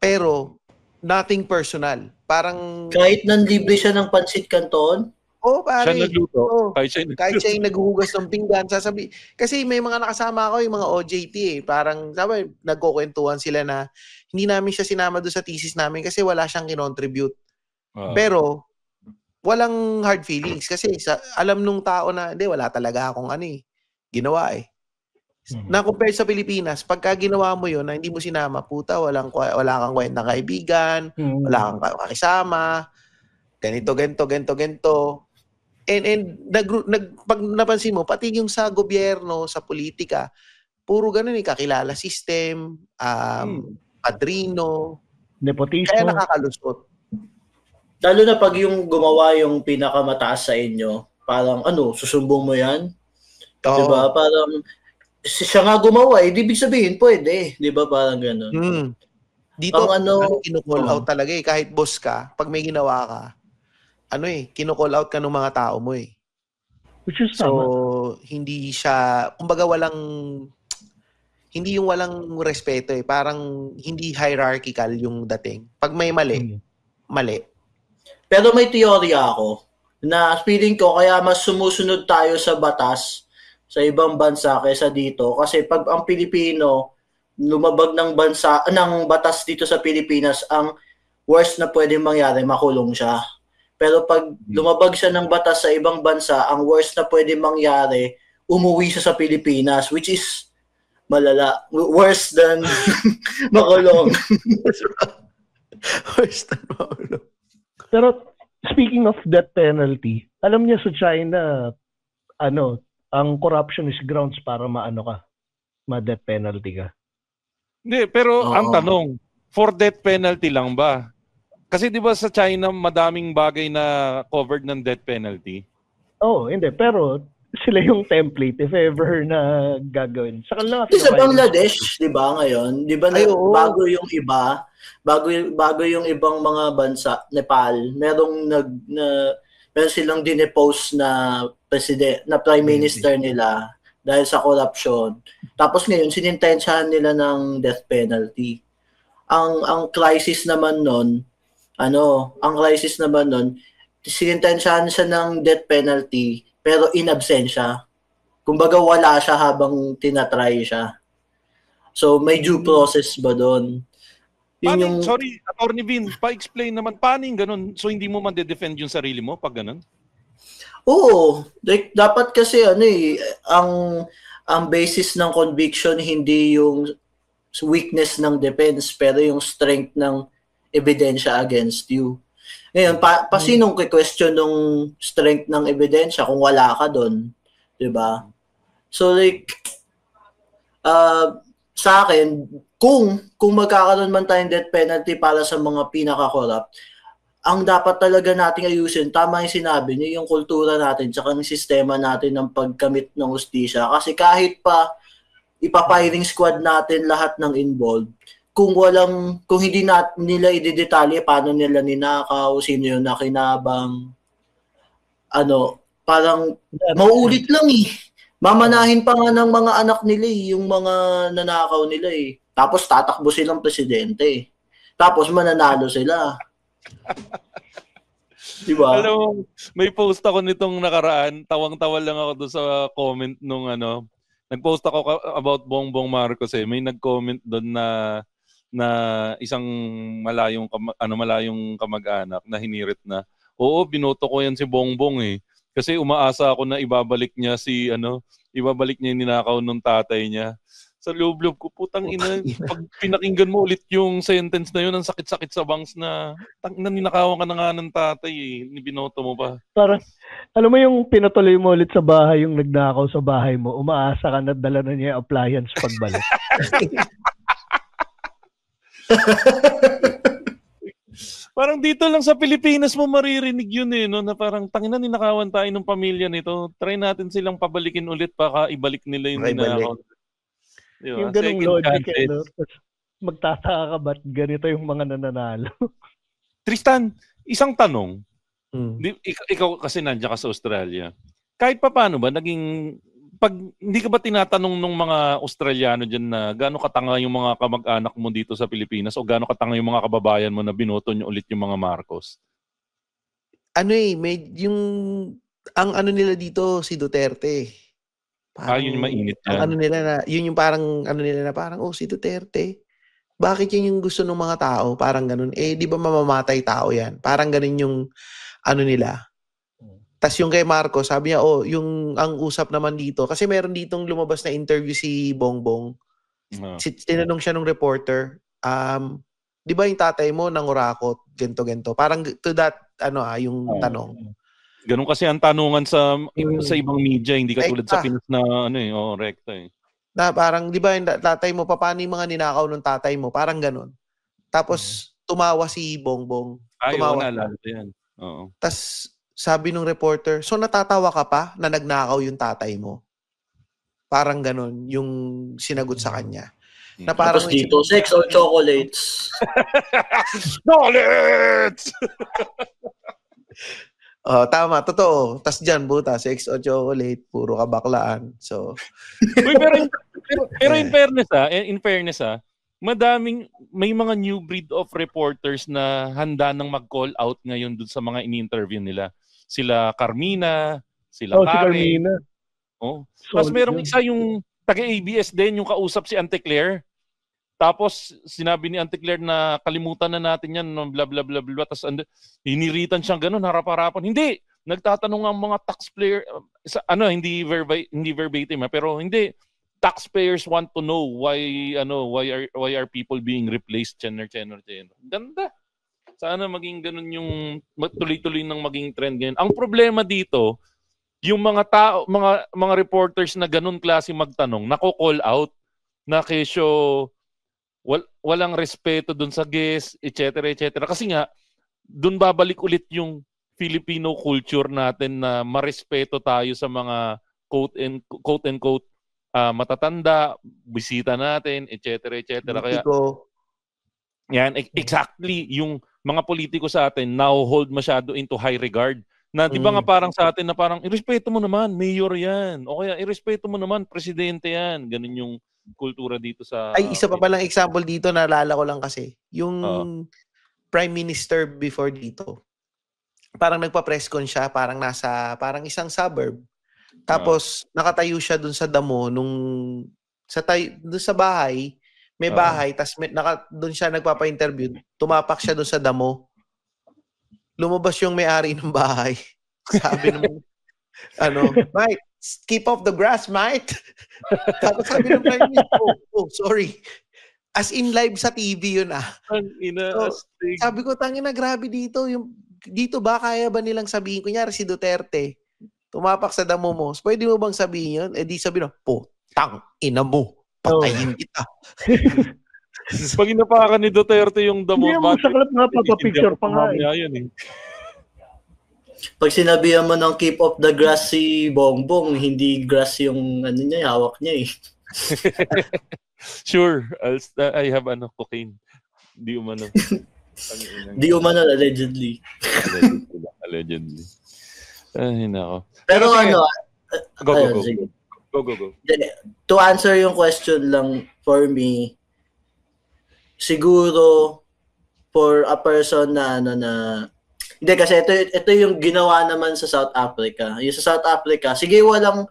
Pero, nothing personal. Parang... Kahit nanlibre siya ng pansit canton? Oo, pare. Siya nagluto. Kahit siya yung naghuhugas ng pinggan, sasabi. Kasi may mga nakasama ako, yung mga OJT eh. Parang, sabi, nagkukwentuhan sila na hindi namin siya sinama doon sa thesis namin kasi wala siyang kinontribute. Pero, walang hard feelings. Kasi alam nung tao na, hindi, wala talaga akong ginawa eh. Na-compare sa Pilipinas, pagka ginawa mo yun na hindi mo sinama, puta, wala kang kwentang kaibigan, wala kang kakisama, ganito. And pag napansin mo, pati yung sa gobyerno, sa politika, puro ganun kakilala system, padrino, nepotismo. Kaya nakakalusot. Lalo na pag yung gumawa yung pinakamataas sa inyo, parang susumbong mo yan? Oo. Diba? Parang, siya nga gumawa, ibig sabihin, pwede. Diba? Parang ganun. Dito, kinu-call out talaga eh. Kahit boss ka, pag may ginawa ka, kinu-call out ka ng mga tao mo eh. Which is hindi siya, kumbaga hindi yung walang respeto eh. Parang hindi hierarchical yung dating. Pag may mali. Pero may teorya ako na feeling ko kaya mas sumusunod tayo sa batas sa ibang bansa kaysa dito. Kasi pag ang Pilipino lumabag ng batas dito sa Pilipinas, ang worst na pwedeng mangyari, makulong siya. Pero pag lumabag siya ng batas sa ibang bansa, ang worst na pwede mangyari, umuwi siya sa Pilipinas, which is malala. Worse than makulong. Worse than makulong. Pero speaking of death penalty, alam niyo sa China, ang corruption is grounds para ma-death penalty ka. Hindi, pero ang tanong, for death penalty lang ba? Kasi di ba sa China, madaming bagay na covered ng death penalty? Hindi. Pero sila yung template if ever na gagawin. Sa kanila sa Bangladesh, di ba ngayon? Di ba bago yung iba, bago yung ibang mga bansa, Nepal, meron silang dinepose na prime minister nila dahil sa corruption. Tapos ngayon sinintensyahan nila ng death penalty. Ang crisis naman nun, sinintensyahan siya ng death penalty pero in absentia. Kumbaga wala siya habang tinatry siya. So may due process ba doon? Sorry, Attorney Vin, pa-explain naman paano yung ganun? So hindi mo man-defend yung sarili mo pag ganun? Oo, dapat kasi ang basis ng conviction hindi yung weakness ng defense pero yung strength ng ebidensya against you. Ngayon, sinong question ng strength ng ebidensya kung wala ka doon, 'di ba? So sa akin, kung magkakaroon man tayong death penalty para sa mga pinaka-corrupt, ang dapat talaga nating ayusin, tama yung sinabi niyo, yung kultura natin tsaka yung sistema natin ng pagkamit ng hustisya. Kasi kahit pa ipa-firing squad natin lahat ng involved, kung hindi nila i-detalye paano nila ninakaw, sino yung nakinabang, parang mauulit lang eh. Mamanahin pa nga ng mga anak nila yung mga nanakaw nila eh. Tapos tatakbo silang presidente. Tapos mananalo sila. Diba? Alam mo, may post ako nitong nakaraan, tawang-tawa lang ako doon sa comment nung nag-post ako about Bongbong Marcos eh. May nag-comment doon na isang malayong kamag-anak na hinirit na, oo, binoto ko yan si Bongbong eh. Kasi umaasa ako na ibabalik niya yung ninakaw ng tatay niya. Sa loob-loob ko, putang ina, pag pinakinggan mo ulit yung sentence na yun, ang sakit-sakit sa bangs na ninakawan ka na nga ng tatay eh, binoto mo pa. Parang, alam mo yung pinatuloy mo ulit sa bahay, yung nagnakaw sa bahay mo, umaasa ka na dala na niya yung appliance pagbalik. Parang dito lang sa Pilipinas mo maririnig yun eh, no? Na parang tangina ninakawan tayo ng pamilya nito. Try natin silang pabalikin ulit baka ibalik nila yung ninakaw. Diba? Yung ganung logic eh, no? Magtataka ka ba't ganito yung mga nananalo? Tristan, isang tanong. Ikaw kasi nandiyan ka sa Australia. Kahit pa paano ba, hindi ka ba tinatanong ng mga Australiano dyan na gaano katanga yung mga kamag-anak mo dito sa Pilipinas o gaano katanga yung mga kababayan mo na binoto nyo ulit yung mga Marcos? Ang nila dito, si Duterte. Parang, yun yung mainit yan. Yun yung parang, si Duterte. Bakit yun yung gusto ng mga tao? Parang ganun. Eh, di ba mamamatay tao yan? Parang ganun yung, nila. Tas yung kay Marcos, sabi niya, ang usap naman dito, kasi meron ditong lumabas na interview si Bongbong. Tinanong siya ng reporter, di ba yung tatay mo nangurakot, gento-gento? Parang to that, yung tanong. Ganun kasi ang tanungan sa ibang media, hindi katulad sa Pinas na rekta eh. Na parang, di ba yung tatay mo, paano yung mga ninakaw ng tatay mo? Parang ganun. Tapos, tumawa si Bongbong. Naalala yan. Oo. Tas, sabi nung reporter, so natatawa ka pa na nagnakaw yung tatay mo? Parang ganun yung sinagot sa kanya. Na parang tapos dito, sex or chocolates? Chocolates! Tama, totoo. Tas dyan, buta, sex o chocolate, puro kabaklaan. So, pero in fairness, may mga new breed of reporters na handa nang mag-call out ngayon dun sa mga ini-interview nila. Sila Carmina, sila Karen. Si Carmina. Tapos merong isa yung taga-ABS din, yung kausap si Auntie Claire. Tapos sinabi ni Auntie Claire na kalimutan na natin yan, blah blah blah blah. Tapos hiniritan siyang ganun, harap-harapan. Hindi, nagtatanong ang mga taxpayer, hindi verbatim, pero hindi. Taxpayers want to know why are people being replaced, Ganda. Sana maging ganun yung tuloy-tuloy ng maging trend ngayon. Ang problema dito, yung mga tao, mga reporters na ganun klase magtanong, nako-call out na kesyo walang respeto dun sa guest, etc. etc. Kasi nga dun babalik ulit yung Filipino culture natin na marespeto tayo sa mga quote and quote matatanda, bisita natin, etc. etc. Kaya yan exactly yung mga politiko sa atin now hold masyado into high regard. Na di ba nga parang sa atin na parang irespeto mo naman, mayor yan. O kaya irespeto mo naman, presidente yan. Ganun yung kultura dito sa... Ay, isa pa palang example dito, naalala ko lang kasi. Yung prime minister before dito, parang nagpa-press con siya, parang parang isang suburb. Tapos, nakatayo siya dun sa damo, dun sa bahay, may bahay, tapos dun siya nagpapa-interview, tumapak siya dun sa damo. Lumabas yung may-ari ng bahay. Sabi naman, mate, keep off the grass, mate. Tapos sabi ng prime minister, sorry. As in live sa TV yun sabi ko, tangina, grabe dito. Dito ba, kaya ba nilang sabihin? Kunyari si Duterte, tumapak sa damo mo. Pwede mo bang sabihin yun? Di sabihin, tang ina mo. Patayin kita. Pag inapakan ni Duterte yung damo, saklap nga papapicture pa nga. Pag sinabihan mo ng keep off the grass si Bongbong, hindi grass yung hawak niya eh. Sure, I have cocaine. Di umano. Di umano, allegedly. Allegedly. Ay, nako. Pero Go. To answer yung question lang for me, siguro for a person na hindi kasi ito yung ginawa naman sa South Africa. Yung sa South Africa, sige walang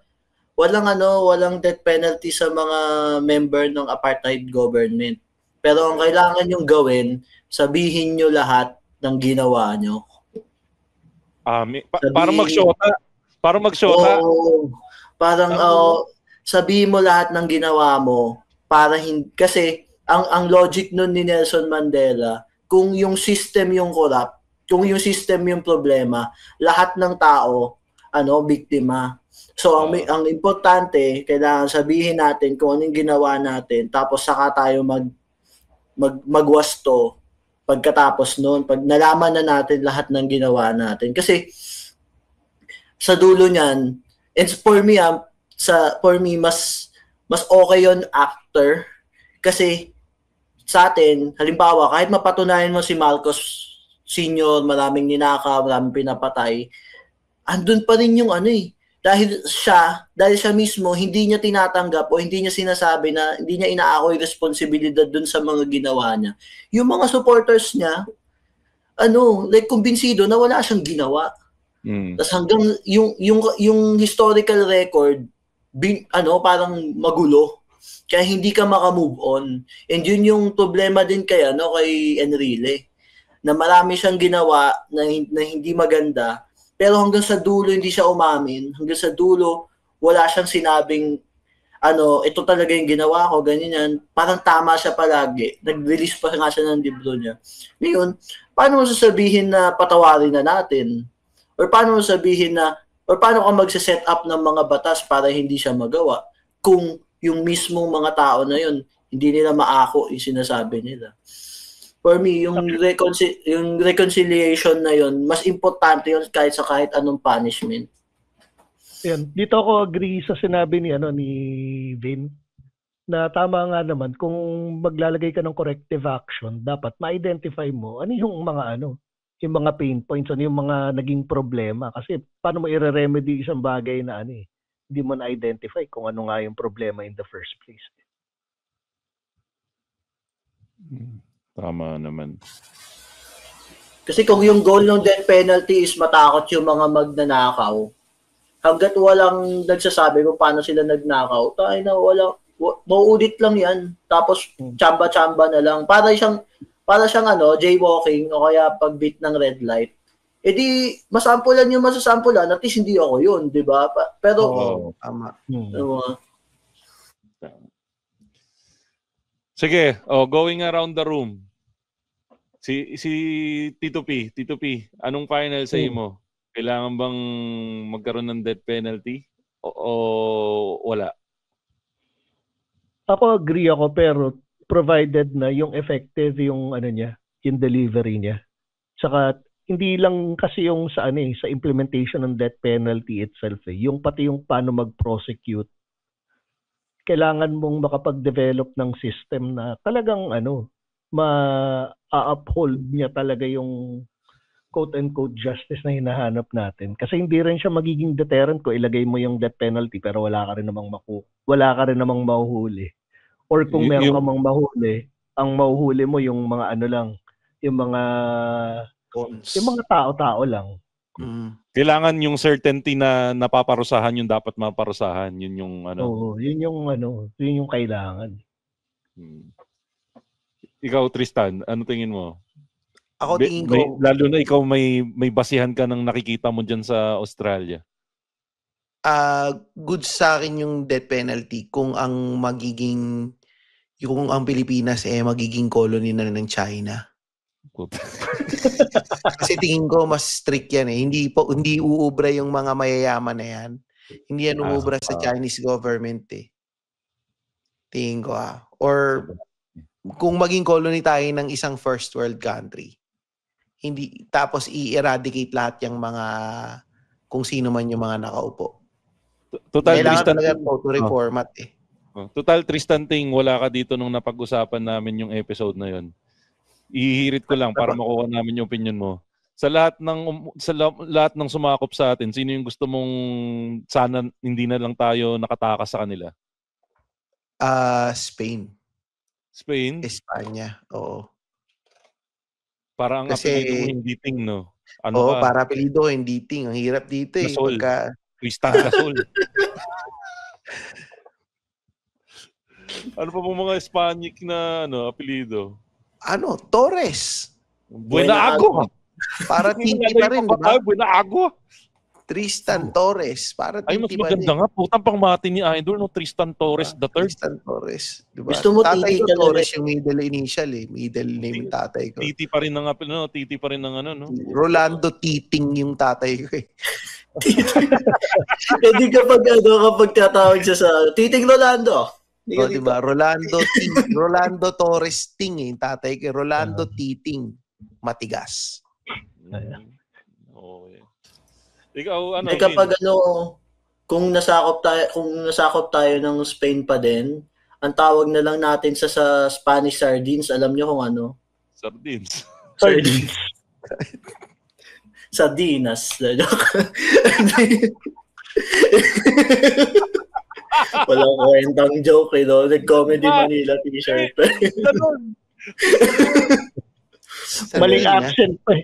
death penalty sa mga member ng apartheid government. Pero ang kailangan yung gawin, sabihin nyo lahat ng ginawa nyo. Parang magsyota. Sabihin mo lahat ng ginawa mo para kasi ang logic nun ni Nelson Mandela, kung yung system yung corrupt, kung yung system yung problema, lahat ng tao biktima. So ang importante, kailangan sabihin natin kung anong ginawa natin, tapos saka tayo magwasto pagkatapos noon, pag nalaman na natin lahat ng ginawa natin. Kasi sa dulo niyan, and for me mas okay yon after, kasi sa atin, halimbawa, kahit mapatunayan mo si Marcos Sr., maraming ninakaw, maraming pinapatay, andun pa rin yung dahil siya mismo, hindi niya tinatanggap o hindi niya sinasabi na, hindi niya inaako yung responsibilidad dun sa mga ginawa niya. Yung mga supporters niya, kumbinsido na wala siyang ginawa. Tapos hanggang yung historical record, parang magulo. Kaya hindi ka maka-move on. And yun yung problema din kay Enrile, na marami siyang ginawa na hindi maganda, pero hanggang sa dulo hindi siya umamin. Hanggang sa dulo wala siyang sinabing ito talaga yung ginawa ko, ganyan yan. Parang tama siya palagi. Nag-release pa nga siya ng libro niya. Ngayon, paano mo sasabihin na patawarin na natin? Or paano mo sabihin or paano ka magse-set up ng mga batas para hindi siya magawa kung yung mismong mga tao na yun, hindi nila maako yung sinasabi nila. For me, yung reconciliation na yun, mas importante yun kahit anong punishment. Yan. Dito ako agree sa sinabi ni Vin, na tama nga naman, kung maglalagay ka ng corrective action, dapat ma-identify mo yung yung mga pain points, yung mga naging problema. Kasi paano mo i-remedy isang bagay na hindi mo na-identify kung ano nga yung problema in the first place. Tama naman. Kasi kung yung goal ng death penalty is matakot yung mga magnanakaw, hanggat walang nagsasabi kung paano sila nagnakaw, mauudit lang yan. Tapos chamba-chamba na lang. Para siyang jaywalking o kaya pagbit ng red light. Di masampulan yung masasampulan, at least hindi ako yun, di ba? Pero tama. Sige, going around the room. Si Tito P, anong final say mo? Kailangan bang magkaroon ng death penalty o wala? Ako agree ako, pero provided na yung effective yung ano niya, yung delivery niya. Saka hindi lang kasi yung sa sa implementation ng death penalty itself yung pati yung paano mag-prosecute. Kailangan mong makapag-develop ng system na talagang ma-uphold niya talaga yung quote-unquote justice na hinahanap natin. Kasi hindi rin siya magiging deterrent ko ilagay mo yung death penalty pero wala ka rin namang mahuhuli. Or kung meron ka mang mahuli, ang mahuhuli mo yung mga yung mga tao-tao lang. Kailangan yung certainty na napaparusahan yung dapat maparusahan. Yun yung Oo, yun yung kailangan. Ikaw, Tristan, ano tingin mo? Ako tingin ko, lalo na ikaw may basihan ka ng nakikita mo dyan sa Australia. good sa akin yung death penalty kung ang Pilipinas magiging colony na ng China. Kasi tingin ko mas strict yan Hindi uubra yung mga mayayaman na yan. Hindi yan uubra sa Chinese government Tingin ko Or kung maging colony tayo ng isang first world country, tapos i-eradicate lahat yung mga kung sino man yung mga nakaupo. Total Kailangan Tristan talaga to reformat Total Tristan Ting, wala ka dito nung napag-usapan namin yung episode na yon. Ihihirit ko lang para makuha namin yung opinion mo. Sa lahat ng sumakop sa atin, sino yung gusto mong sana hindi na lang tayo nakatakas sa kanila? Spain. Espanya, oo. Para ang apelido mo hindi Ting, no? Para apelido hindi Ting. Ang hirap dito Gasol. Tristan Gasol. Ano pa po mga Hispanic na apelido? Torres. Buenago. Para titi pa rin, di ba? Buenago. Tristan Torres. Para Ay, mas titi pa rin. maganda nga. Putang pangmati ni Idol, no? Tristan Torres the third. Tristan Torres. Diba? Gusto mo tatay titi ko ka Torres yung middle initial Middle name yung tatay ko. Titi pa rin ng apelido, Titi pa rin ng no? Rolando Titing yung tatay ko Hindi kapag tatawag siya sa Titing Rolando. Diba? Rolando Torres Ting yung tatay ko. Rolando Titing. Matigas. Ikaw, kapag kung nasakop tayo ng Spain pa din, ang tawag na lang natin sa Spanish sardines, alam niyo kung ano? Sardines. Sardinas. Walang kwentang joke Nag-Comedy Manila t-shirt. Maling accent pa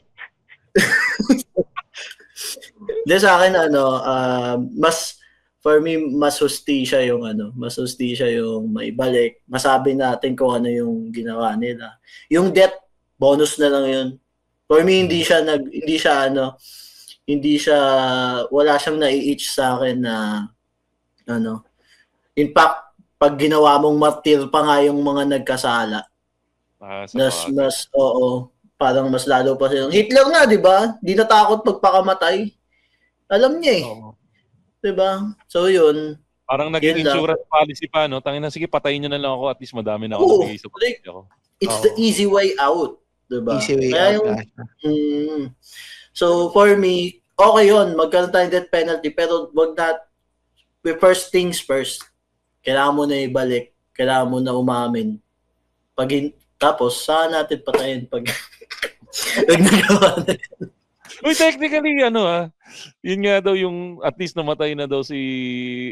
Hindi sa akin for me mas hustisya yung maibalik. Masabi natin kung ano yung ginawa nila. Yung death bonus na lang yun. For me hindi siya wala siyang nai-itch sa akin na in fact pag ginawa mong martir pa nga yung mga nagkasala. Parang mas lalo pa silang Hitler na, di ba? Di natakot pagpakamatay. Alam niya Di ba? So yun. Parang naging insurance policy pa, no? Tangina, sige, patayin nyo na lang ako. At least madami na ako nabigay sa policy ako. It's the easy way out. Di ba? Easy way out. So for me, okay yun. Magkaroon tayo death penalty. Pero wag first things first. Kailangan mo na ibalik. Kailangan mo na umamin. Tapos, saan natin patayin pag nagawa na yun? Uy, technically, yun nga daw yung, at least namatay na daw si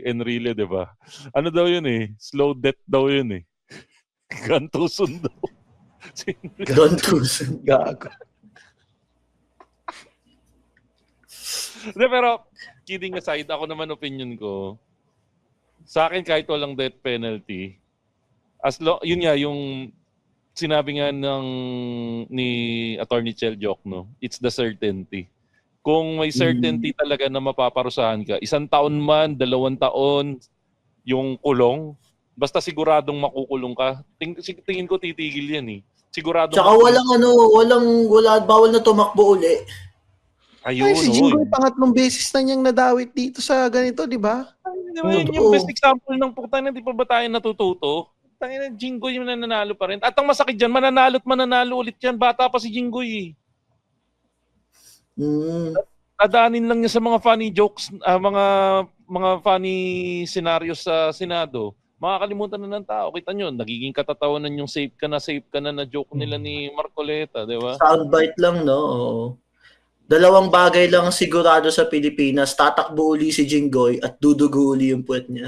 Enrile, di ba? Ano daw yun slow death daw yun Gantuson daw. Gantuson. Gago. Pero, kidding aside, ako naman opinion ko, sa akin kahit walang death penalty, yun nga, yung sinabi nga ni Attorney Chel Jokno, it's the certainty. Kung may certainty talaga na mapaparusahan ka, 1 taon man, 2 taon, yung kulong, basta siguradong makukulong ka, tingin ko titigil yan Sigurado. Tsaka bawal na tumakbo uli. Ayun, si Jinggoy, pangatlong beses na niyang nadawit dito sa ganito, di ba? Yung best example ng puta na di pa ba tayo natututo? Tangina, Jinggoy yung nananalo pa rin. At ang masakit dyan, mananalo ulit yan. Bata pa si Jinggoy. Dadaanin lang niya sa mga funny jokes, mga funny scenarios sa Senado. Makakalimutan na ng tao. Kita nyo, nagiging katatawanan yung safe ka na joke nila ni Marcoleta, di ba? Soundbite lang, no? Oo. Dalawang bagay lang sigurado sa Pilipinas. Tatakbo uli si Jinggoy at dudugo uli yung puwet niya.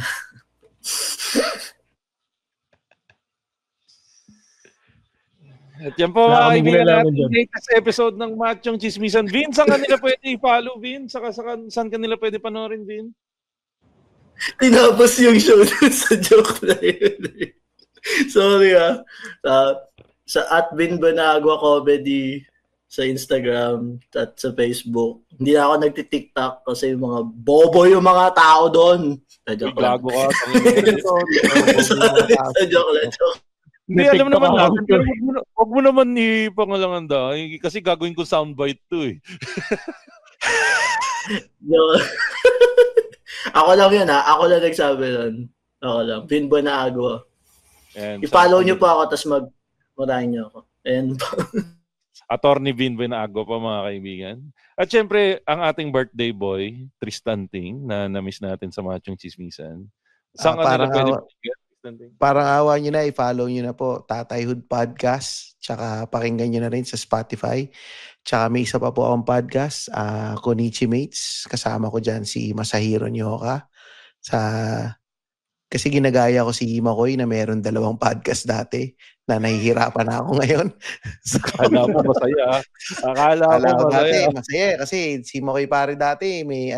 At yan po, kaibigan natin latest episode ng Machong Chismisan. Vin, saan kanila pwede i-follow, Vin? Saan kanila pwede panoorin, Vin? Tinapos yung show sa joke na yun. Sorry sa @binbanagua comedy sa Instagram at sa Facebook. Hindi na ako nagti-TikTok kasi yung mga bobo yung mga tao doon. Gago ka. Joke lang. Hindi, alam naman natin. Pero huwag mo naman ipangalanganda. Kasi gagawin ko soundbite to eh. Ako lang yun Ako lang nagsabi nun. Ako lang. Binbanagua. I-follow nyo po ako tapos mag-murahin nyo ako. And Attorney Binbanagua pa mga kaibigan. At syempre, ang ating birthday boy, Tristan Ting, na na-miss natin sa Machong Chismisan. Saan kanila pwede parang awa nyo na, i-follow nyo na po Tatayhood Podcast, tsaka pakinggan nyo na rin sa Spotify, tsaka may isa pa po akong podcast, Konichi Mates, kasama ko dyan si Masahiro Nyoka, kasi ginagaya ko si Makoy na meron 2 podcast dati na nahihirapan na ako ngayon. So, akala mo masaya. Akala ko masaya. Kasi si Makoy pare dati, may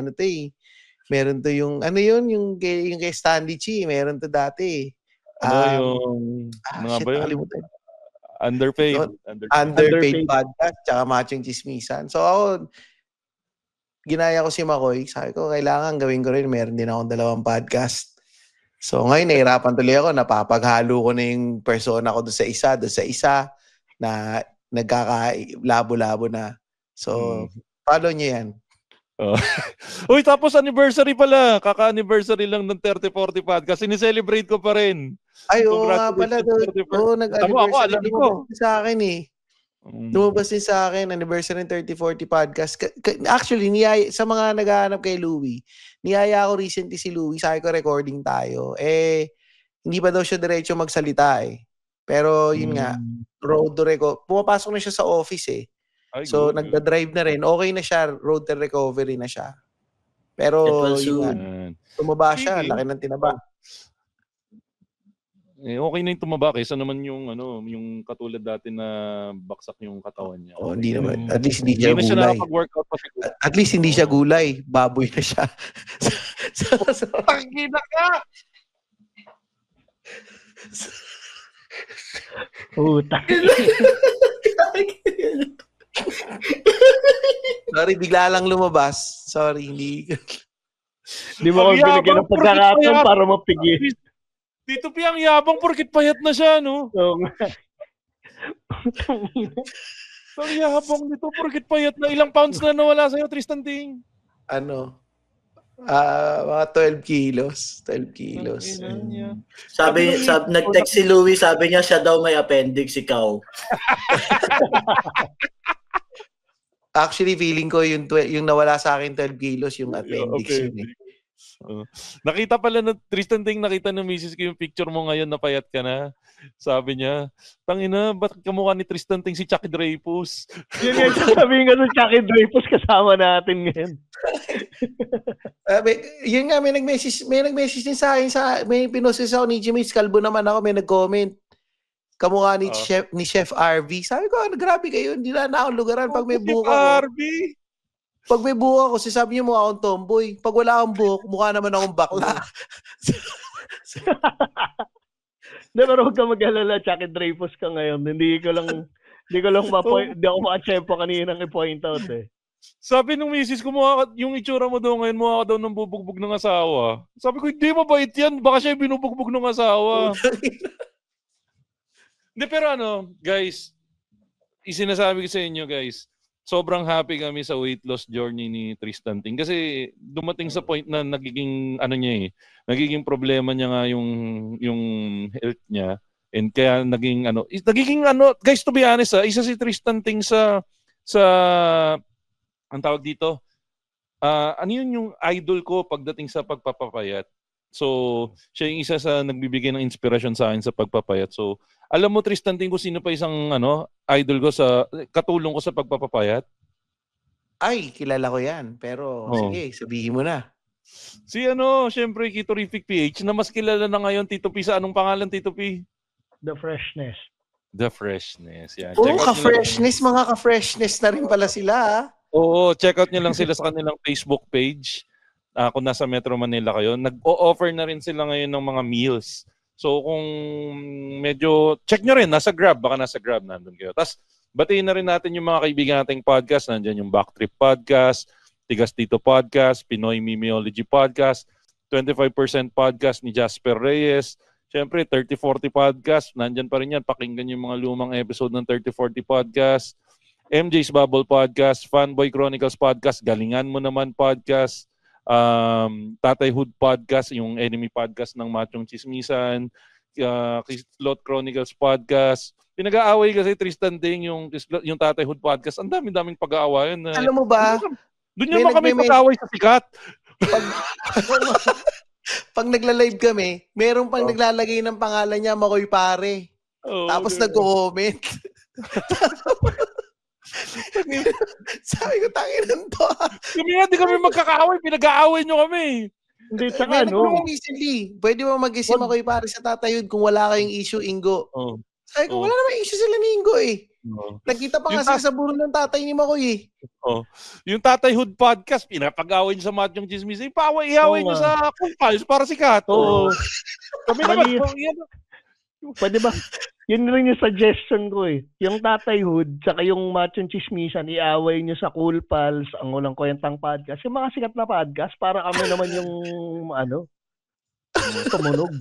meron to yung, yung kay Stanley Chi, meron to dati. Yung, mga ba yun? Underpaid podcast, tsaka Machong Chismisan. So ako, ginaya ko si Makoy, sabi ko, kailangan gawin ko rin, meron din akong 2 podcast. So ngayon, nahirapan tuloy ako, napapaghalo ko na yung persona ko doon sa isa, na nagkaka-labo-labo na. So, follow nyo yan. Uy, tapos anniversary pala. Kaka-anniversary lang ng 3040 podcast. Sinicelebrate ko pa rin. Ay, oo nga pala. Nag-anniversary. Lumabas sa akin Lumabas din sa akin, anniversary ng 3040 podcast. Actually, sa mga naghahanap kay Louie, niyaya ako recently si Louie. Sabi ko, recording tayo. Hindi pa daw siya diretso magsalita Pero yun nga, road to record. Pumapasok na siya sa office So, nagda-drive na rin. Okay na siya. Road to recovery na siya. Pero, tumaba siya. Laki ng tinaba. Okay na yung tumaba. Kaysa naman yung katulad dati na baksak yung katawan niya. Hindi naman. At least hindi siya gulay. Nakapag-workout pa siguro. At least hindi siya gulay. Baboy na siya. Tangina ka! Puta. Sorry, bigla lang lumabas. Sorry, hindi. Hindi mo kami binigyan ng pagkakataon para mapigil. Dito piyang yabang porkit payat na siya, no? Oo nga. Ang yabang nito porkit payat na. Ilang pounds na nawala sa'yo, Tristan Ting? Mga 12 kilos. 12 kilos. Sabi nag-text si Louie, sabi niya siya daw may appendix, ikaw. Actually, feeling ko yung nawala sa akin 12 kilos, yung appendix yun Nakita pala na Tristan Ting, nakita ng misis ko yung picture mo ngayon na payat ka na. Sabi niya, tangina, ba't kamukha ni Tristan Ting si Chucky Dreyfus? Yun yung sasabihin ka ng Chucky Dreyfus kasama natin ngayon. Yun nga, may nag-message din sa akin, may pinoses ako ni Jimmy, kalbo naman ako, may nag-comment. Kamukha ni Chef RV. Sabi ko, grabe kayo, hindi na akong lugaran pag may buhok ako. RV? Pag may buhok ako, sasabi niyo mukha akong tomboy. Pag wala akong buhok, mukha naman akong bakla. Pero huwag ka mag-alala, Chucky Dreyfus ka ngayon. Hindi ako maka-chepo kaninang i-point out Sabi nung misis ko, yung itsura mo daw ngayon, mukha ka daw ng bubugbog ng asawa. Sabi ko, hindi mabait yan. Baka siya binubugbog ng asawa. Hindi, pero guys, isinasabi ko sa inyo guys, sobrang happy kami sa weight loss journey ni Tristan Ting kasi dumating sa point na nagiging nagiging problema niya nga yung health niya, and kaya naging guys, to be honest, isa si Tristan Ting sa ang tawag dito, ano yun yung idol ko pagdating sa pagpapapayat. So, siya yung isa sa nagbibigay ng inspirasyon sa akin sa pagpapayat. So, alam mo Tristan Ting, kung sino pa isang idol ko sa katulong ko sa pagpapapayat? Ay, kilala ko yan. Pero sige, sabihin mo na. Si syempre Kitorific PH na mas kilala na ngayon Tito P. Sa anong pangalan, Tito P? The Freshness. The Freshness. Yan. Oo, ka-freshness, mga ka-freshness na rin pala sila. Oo, check out nyo lang sila sa kanilang Facebook page. Kung nasa Metro Manila kayo, nag-o-offer na rin sila ngayon ng mga meals. So kung medyo, check nyo rin, nasa Grab, baka nasa Grab, nandun kayo. Tapos, batiin na rin natin yung mga kaibigan nating podcast. Nandyan yung Backtrip Podcast, Tigas Tito Podcast, Pinoy Memeology Podcast, 25% Podcast ni Jasper Reyes. Siyempre, 3040 Podcast, nandyan pa rin yan. Pakinggan yung mga lumang episode ng 3040 Podcast. MJ's Bubble Podcast, Fanboy Chronicles Podcast, Galingan Mo Naman Podcast, Tatay Hood Podcast, yung enemy podcast ng Machong Chismisan, Kislot Chronicles Podcast. Pinag-aaway kasi Tristan Ting yung Tatay Hood Podcast. Ang daming pag-aawayan. Alam mo ba? Doon yung kami pag-aaway sa sikat. Pag nagla-live kami, meron pang naglalagay ng pangalan niya, Makoy Pare. Tapos nag-comment. Sabi ko, tanginan to. Kami nga, di kami magkakaaway. Pinag-aaway nyo kami. Hindi, tsaka recently, pwede mo mag-isip Makoy Pare sa Tatayod kung wala kayong issue, Ingo. Sabi ko, wala naman issue sila ni Ingo eh. Nagkita pa nga sila sa burol ng tatay ni Makoy eh. Yung Tatay Hood Podcast, pinapag-away nyo sa Machong Chismis. Iaway nyo sa Kumpals para si Kato. Kami naman. Pwede ba? Yun rin yung suggestion ko eh. Yung Tatay Hood, tsaka yung Machong Chismisan, iaway nyo sa Cool Pals, ang Walang Kwentang Podcast. Yung mga sikat na podcast, para kami naman yung, tumunog.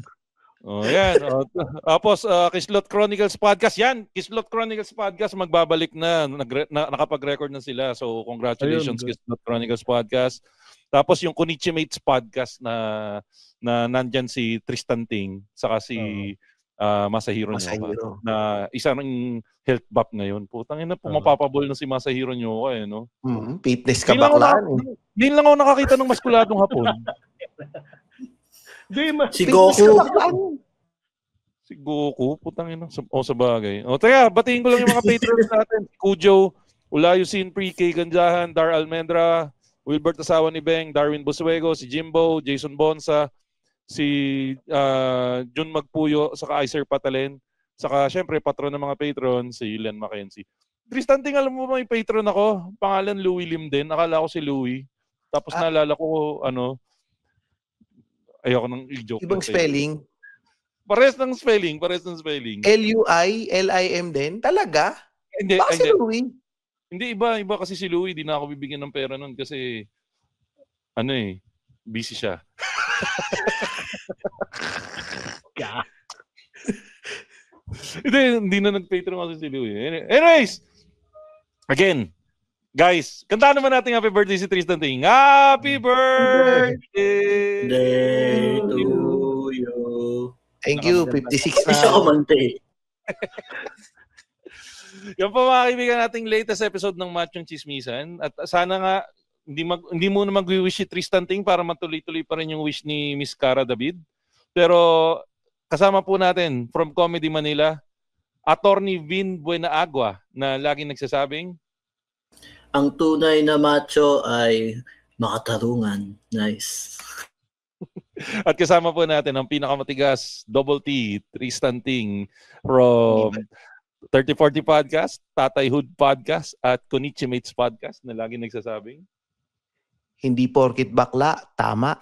Yan. Tapos, Kislot Chronicles Podcast. Yan, Kislot Chronicles Podcast, magbabalik na. Nakapag-record na sila. So, congratulations, Kislot Chronicles Podcast. Tapos, yung Konichi Mates Podcast na nandyan si Tristan Ting, saka si Masahiro Nyoka, na isa ng health buff ngayon. Putang ina, pumapapabol na si Masahiro Nyoka eh, no? Fitness ka baklaan eh. Hindi lang ako nakakita ng maskuladong hapon. Si Goku. Si Goku, putang ina. Sa bagay. Teka, batiin ko lang yung mga patrons natin. Kujo, Ulayusin, Pre-K Ganjahan, Dar Almendra, Wilbert Asawa ni Beng, Darwin Busuego, si Jimbo, Jason Bonsa, si Jun Magpuyo, saka Iser Patalen, saka syempre patron ng mga patron, si Len Mackenzie. Tristan Ting, alam mo ba may patron ako? Pangalan Louie Lim din. Akala ko si Louie. Tapos naalala ko, ayoko nang i-joke. Ibang spelling? Pares ng spelling. L-U-I-L-I-M din? Talaga? Hindi. Baka si Louie? Hindi, iba kasi si Louie. Di na ako bibigyan ng pera nun kasi, busy siya. Hindi na nag-patron kasi si Louie. Anyways, again, guys, kantahan naman natin happy birthday si Tristan Ting. Happy birthday to you. Thank you, 56 na. Isa kumante. Yan po mga kaibigan nating latest episode ng Machong Chismisan. At sana nga, hindi mo na mag-wish si Tristan Ting para matuloy-tuloy pa rin yung wish ni Miss Cara David. Pero kasama po natin from Comedy Manila, Attorney Vin Buenaagua na laging nagsasabing, ang tunay na macho ay makatarungan. Nice. At kasama po natin ang pinakamatigas, Double T, Tristan Ting from 3040 Podcast, Tatay Hood Podcast, at Konichi Mates Podcast na lagi nagsasabing, hindi porkit bakla, tama.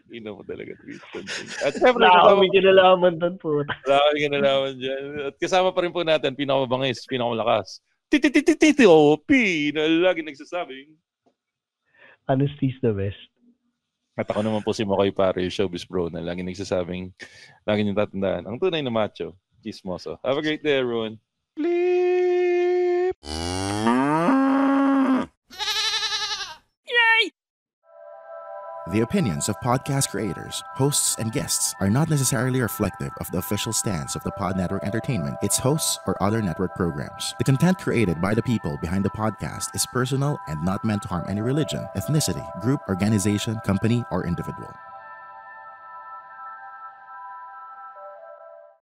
Ina mo talaga, Tristan Ting. At syempre, may kinalaman doon po. May kinalaman dyan. At kasama pa rin po natin, pinakamabangis, pinakamalakas, Titi-titi-titi-OP na lagi nagsasabing, Honesty's the best. At ako naman po si Makoy Pare, yung showbiz bro na lagi nagsasabing, lagi niyong tatandaan, ang tunay na macho, chismoso. Have a great day, everyone. Bleep! The opinions of podcast creators, hosts, and guests are not necessarily reflective of the official stance of the Pod Network Entertainment, its hosts, or other network programs. The content created by the people behind the podcast is personal and not meant to harm any religion, ethnicity, group, organization, company, or individual.